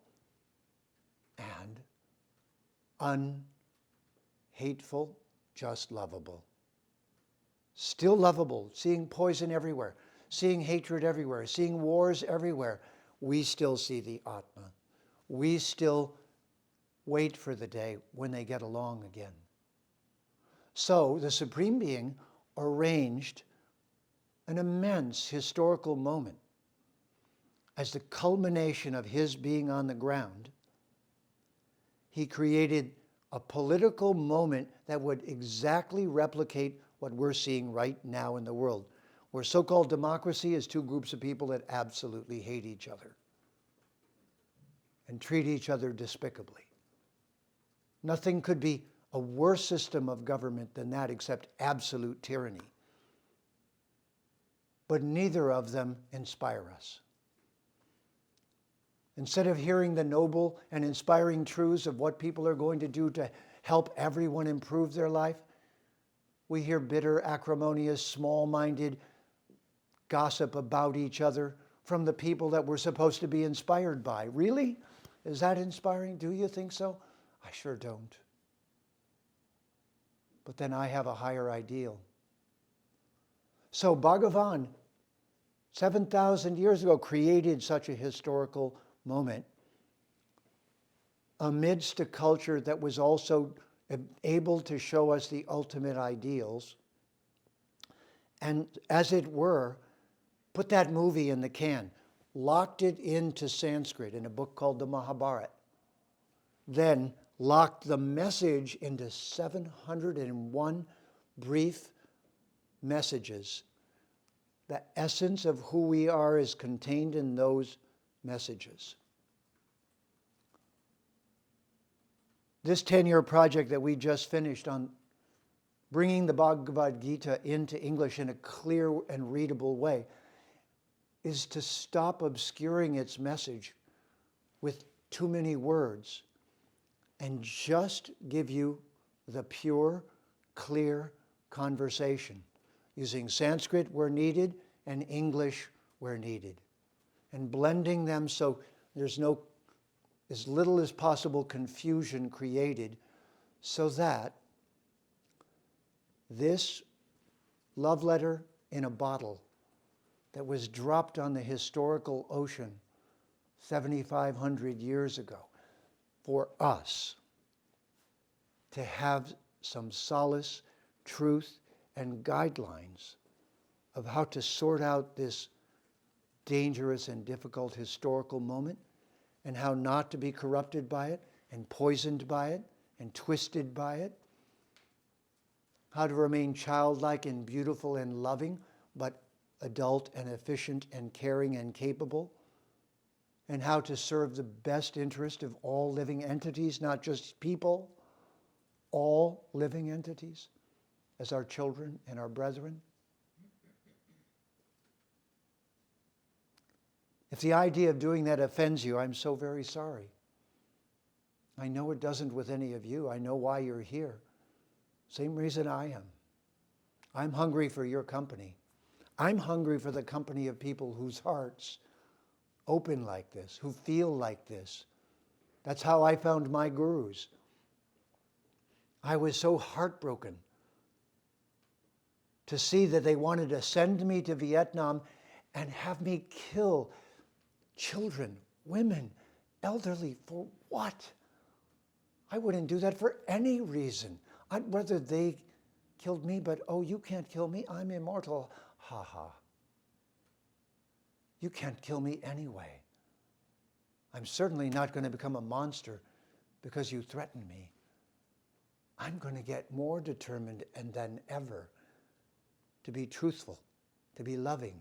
and unhateful, just lovable. Still lovable, seeing poison everywhere, seeing hatred everywhere, seeing wars everywhere. We still see the atma. We still wait for the day when they get along again. So the Supreme Being arranged an immense historical moment as the culmination of his being on the ground. He created a political moment that would exactly replicate what we're seeing right now in the world, where so-called democracy is two groups of people that absolutely hate each other and treat each other despicably. Nothing could be a worse system of government than that except absolute tyranny. But neither of them inspire us. Instead of hearing the noble and inspiring truths of what people are going to do to help everyone improve their life, we hear bitter, acrimonious, small-minded gossip about each other from the people that we're supposed to be inspired by. Really? Is that inspiring? Do you think so? I sure don't. But then I have a higher ideal. So Bhagavan, 7,000 years ago, created such a historical moment amidst a culture that was also able to show us the ultimate ideals, and as it were, put that movie in the can, locked it into Sanskrit in a book called the Mahabharata, then locked the message into 701 brief messages. The essence of who we are is contained in those messages. This 10-year project that we just finished on bringing the Bhagavad Gita into English in a clear and readable way is to stop obscuring its message with too many words and just give you the pure, clear conversation, using Sanskrit where needed and English where needed, and blending them so there's as little as possible confusion created, so that this love letter in a bottle that was dropped on the historical ocean 7,500 years ago, for us to have some solace, truth, and guidelines of how to sort out this dangerous and difficult historical moment, and how not to be corrupted by it, and poisoned by it, and twisted by it. How to remain childlike and beautiful and loving, but adult and efficient and caring and capable. And how to serve the best interest of all living entities, not just people, all living entities, as our children and our brethren. If the idea of doing that offends you, I'm so very sorry. I know it doesn't with any of you. I know why you're here. Same reason I am. I'm hungry for your company. I'm hungry for the company of people whose hearts open like this, who feel like this. That's how I found my gurus. I was so heartbroken to see that they wanted to send me to Vietnam and have me kill children, women, elderly. For what? I wouldn't do that for any reason. I'd rather they killed me, but oh, you can't kill me, I'm immortal. Ha ha. You can't kill me anyway. I'm certainly not going to become a monster because you threaten me. I'm going to get more determined than ever to be truthful, to be loving,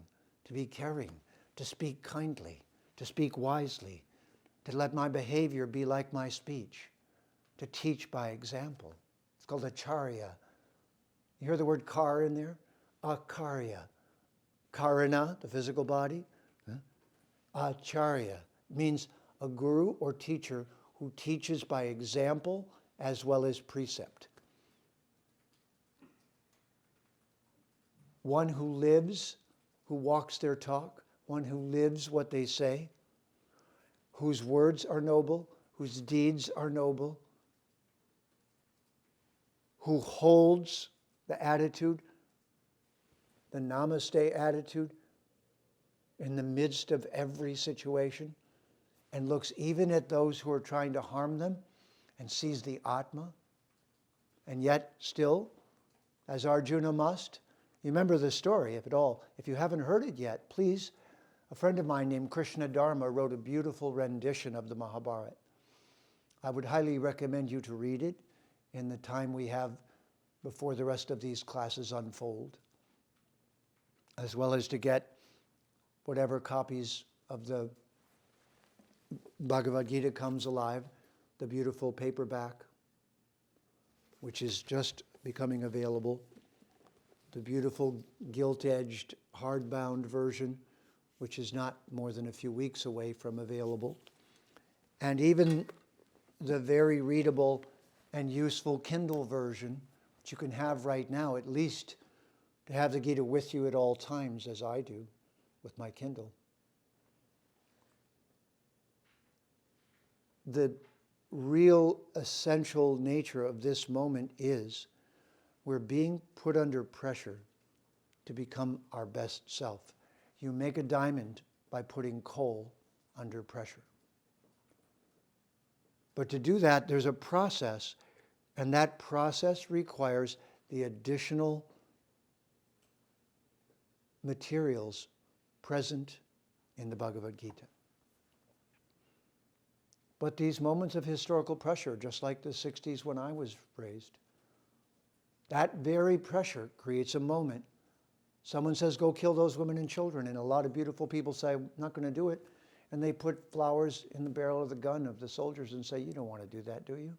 to be caring, to speak kindly, to speak wisely, to let my behavior be like my speech, to teach by example. It's called acharya. You hear the word kar in there? Acharya. Karana, the physical body. Acharya means a guru or teacher who teaches by example as well as precept. One who lives, who walks their talk, one who lives what they say, whose words are noble, whose deeds are noble, who holds the attitude, the namaste attitude, in the midst of every situation, and looks even at those who are trying to harm them and sees the atma, and yet still, as Arjuna must. You remember the story, if at all. If you haven't heard it yet, please, a friend of mine named Krishna Dharma wrote a beautiful rendition of the Mahabharata. I would highly recommend you to read it in the time we have before the rest of these classes unfold, as well as to get whatever copies of the Bhagavad Gita comes alive, the beautiful paperback, which is just becoming available, the beautiful gilt-edged hardbound version, which is not more than a few weeks away from available, and even the very readable and useful Kindle version, which you can have right now, at least to have the Gita with you at all times, as I do with my Kindle. The real essential nature of this moment is we're being put under pressure to become our best self. You make a diamond by putting coal under pressure. But to do that, there's a process, and that process requires the additional materials present in the Bhagavad Gita. But these moments of historical pressure, just like the 60s when I was raised, that very pressure creates a moment. Someone says, go kill those women and children, and a lot of beautiful people say, I'm not going to do it. And they put flowers in the barrel of the gun of the soldiers and say, you don't want to do that, do you?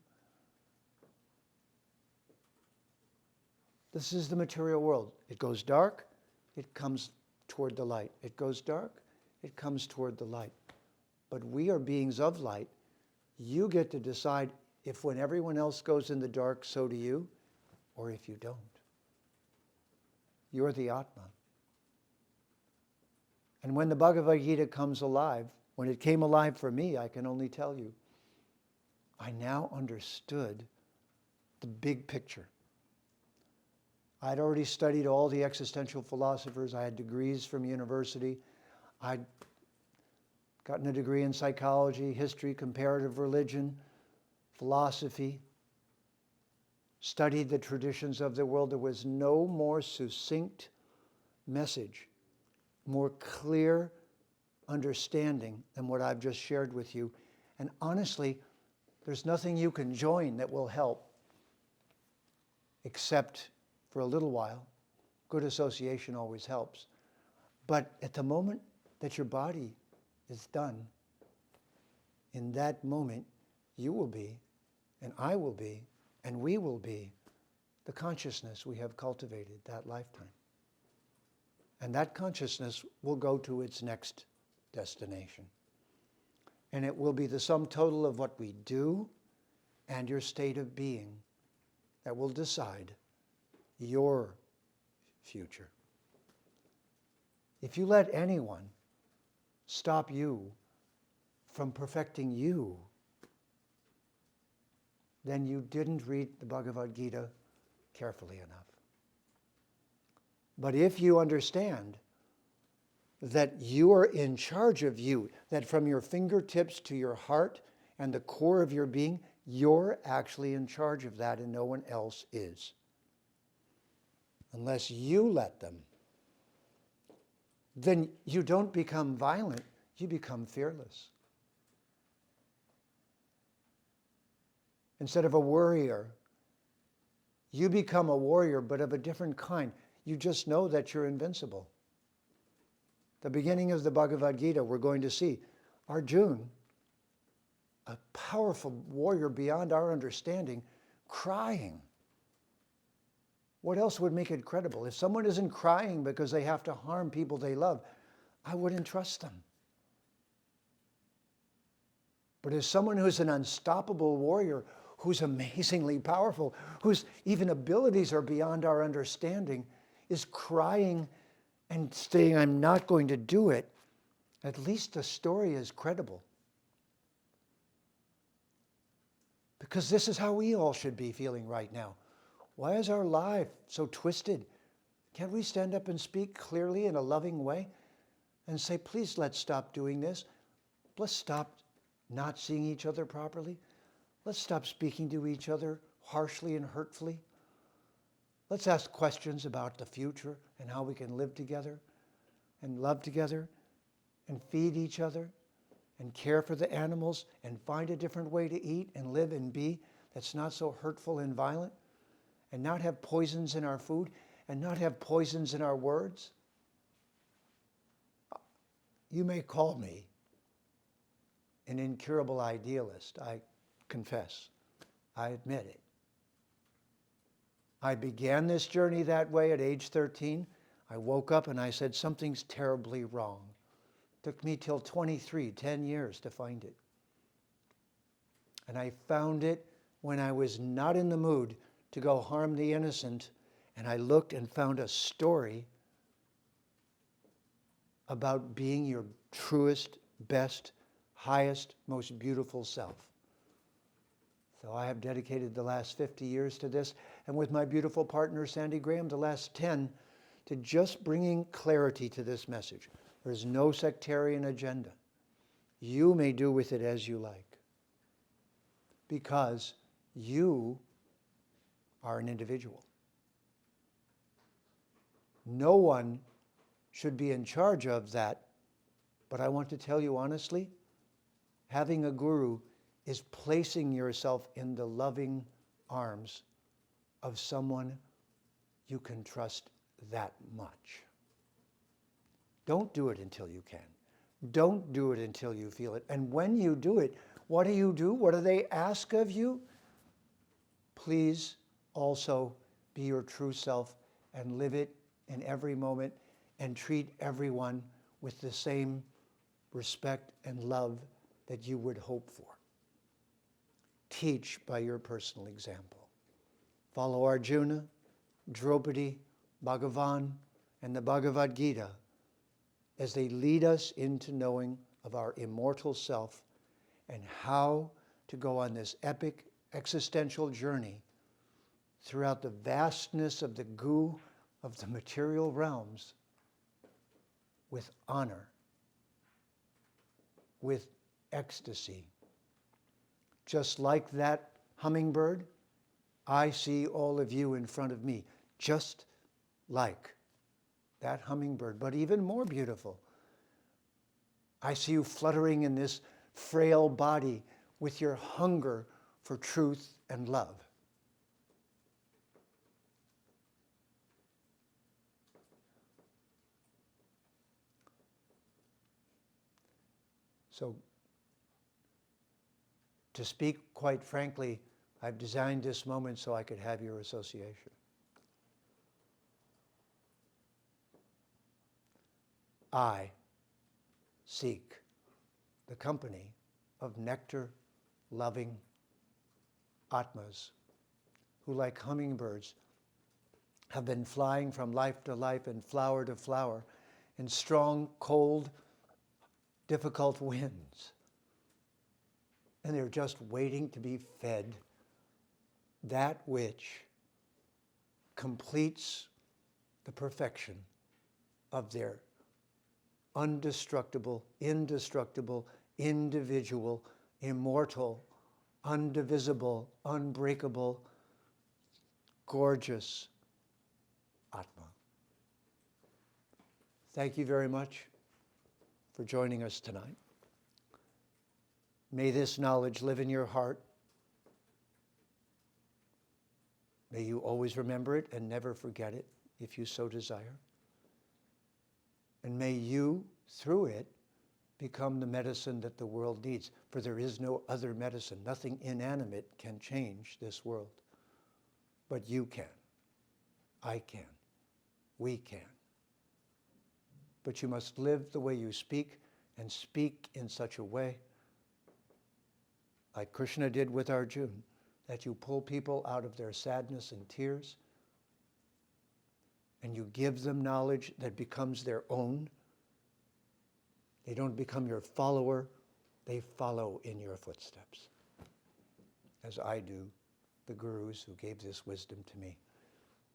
This is the material world. It goes dark, it comes toward the light. It goes dark, it comes toward the light. But we are beings of light. You get to decide if when everyone else goes in the dark, so do you, or if you don't. You're the Atma. And when the Bhagavad Gita comes alive, when it came alive for me, I can only tell you, I now understood the big picture. I'd already studied all the existential philosophers. I had degrees from university. I'd gotten a degree in psychology, history, comparative religion, philosophy, studied the traditions of the world. There was no more succinct message, more clear understanding than what I've just shared with you. And honestly, there's nothing you can join that will help, except for a little while. Good association always helps. But at the moment that your body is done, in that moment, you will be, and I will be, and we will be the consciousness we have cultivated that lifetime. And that consciousness will go to its next destination. And it will be the sum total of what we do and your state of being that will decide your future. If you let anyone stop you from perfecting you, then you didn't read the Bhagavad Gita carefully enough. But if you understand that you are in charge of you, that from your fingertips to your heart and the core of your being, you're actually in charge of that and no one else is. Unless you let them, then you don't become violent, you become fearless. Instead of a worrier, you become a warrior, but of a different kind. You just know that you're invincible. The beginning of the Bhagavad Gita, we're going to see Arjuna, a powerful warrior beyond our understanding, crying. What else would make it credible? If someone isn't crying because they have to harm people they love, I wouldn't trust them. But as someone who's an unstoppable warrior, who's amazingly powerful, whose even abilities are beyond our understanding, is crying and saying, I'm not going to do it, at least the story is credible. Because this is how we all should be feeling right now. Why is our life so twisted? Can't we stand up and speak clearly in a loving way and say, please let's stop doing this. Let's stop not seeing each other properly. Let's stop speaking to each other harshly and hurtfully. Let's ask questions about the future and how we can live together and love together and feed each other and care for the animals and find a different way to eat and live and be that's not so hurtful and violent, and not have poisons in our food and not have poisons in our words. You may call me an incurable idealist. I confess. I admit it. I began this journey that way at age 13. I woke up and I said, something's terribly wrong. Took me till 23, 10 years to find it. And I found it when I was not in the mood to go harm the innocent, and I looked and found a story about being your truest, best, highest, most beautiful self. So I have dedicated the last 50 years to this, and with my beautiful partner, Sandi, the last 10, to just bringing clarity to this message. There's no sectarian agenda. You may do with it as you like, because you are an individual. No one should be in charge of that, but I want to tell you honestly, having a guru is placing yourself in the loving arms of someone you can trust that much. Don't do it until you can. Don't do it until you feel it. And when you do it, what do you do? What do they ask of you? Please also be your true self and live it in every moment and treat everyone with the same respect and love that you would hope for. Teach by your personal example. Follow Arjuna, Draupadi, Bhagavan, and the Bhagavad Gita as they lead us into knowing of our immortal self and how to go on this epic existential journey throughout the vastness of the goo of the material realms with honor, with ecstasy. Just like that hummingbird, I see all of you in front of me, just like that hummingbird, but even more beautiful. I see you fluttering in this frail body with your hunger for truth and love. So, to speak quite frankly, I've designed this moment so I could have your association. I seek the company of nectar-loving atmas, who like hummingbirds have been flying from life to life and flower to flower in strong, cold, difficult winds. And they're just waiting to be fed that which completes the perfection of their undestructible, indestructible, individual, immortal, undivisible, unbreakable, gorgeous atma. Thank you very much for joining us tonight. May this knowledge live in your heart. May you always remember it and never forget it, if you so desire. And may you, through it, become the medicine that the world needs. For there is no other medicine. Nothing inanimate can change this world. But you can. I can. We can. But you must live the way you speak, and speak in such a way, like Krishna did with Arjuna, that you pull people out of their sadness and tears, and you give them knowledge that becomes their own. They don't become your follower, they follow in your footsteps, as I do the gurus who gave this wisdom to me.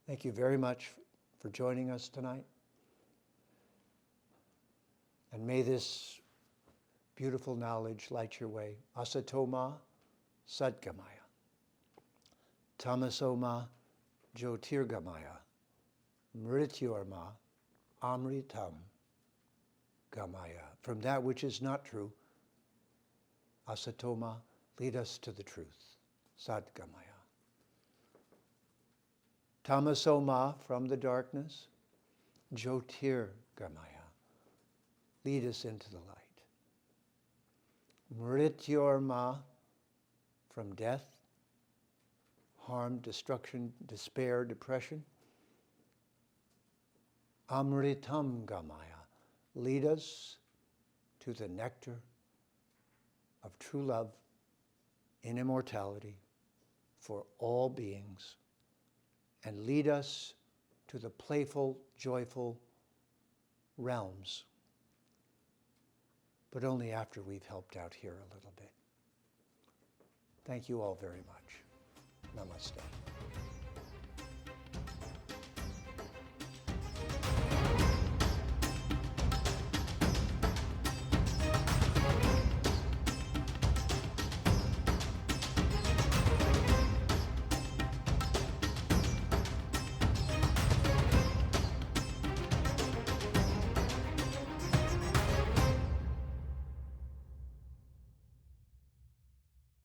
Thank you very much for joining us tonight. And may this beautiful knowledge light your way. Asatoma sadgamaya. Tamasoma jyotirgamaya. Mrityorma amritam gamaya. From that which is not true, asatoma, lead us to the truth. Sadgamaya. Tamasoma, from the darkness, jyotirgamaya. Lead us into the light. Mrityorma, from death, harm, destruction, despair, depression. Amritam gamaya. Lead us to the nectar of true love in immortality for all beings, and lead us to the playful, joyful realms, but only after we've helped out here a little bit. Thank you all very much. Namaste.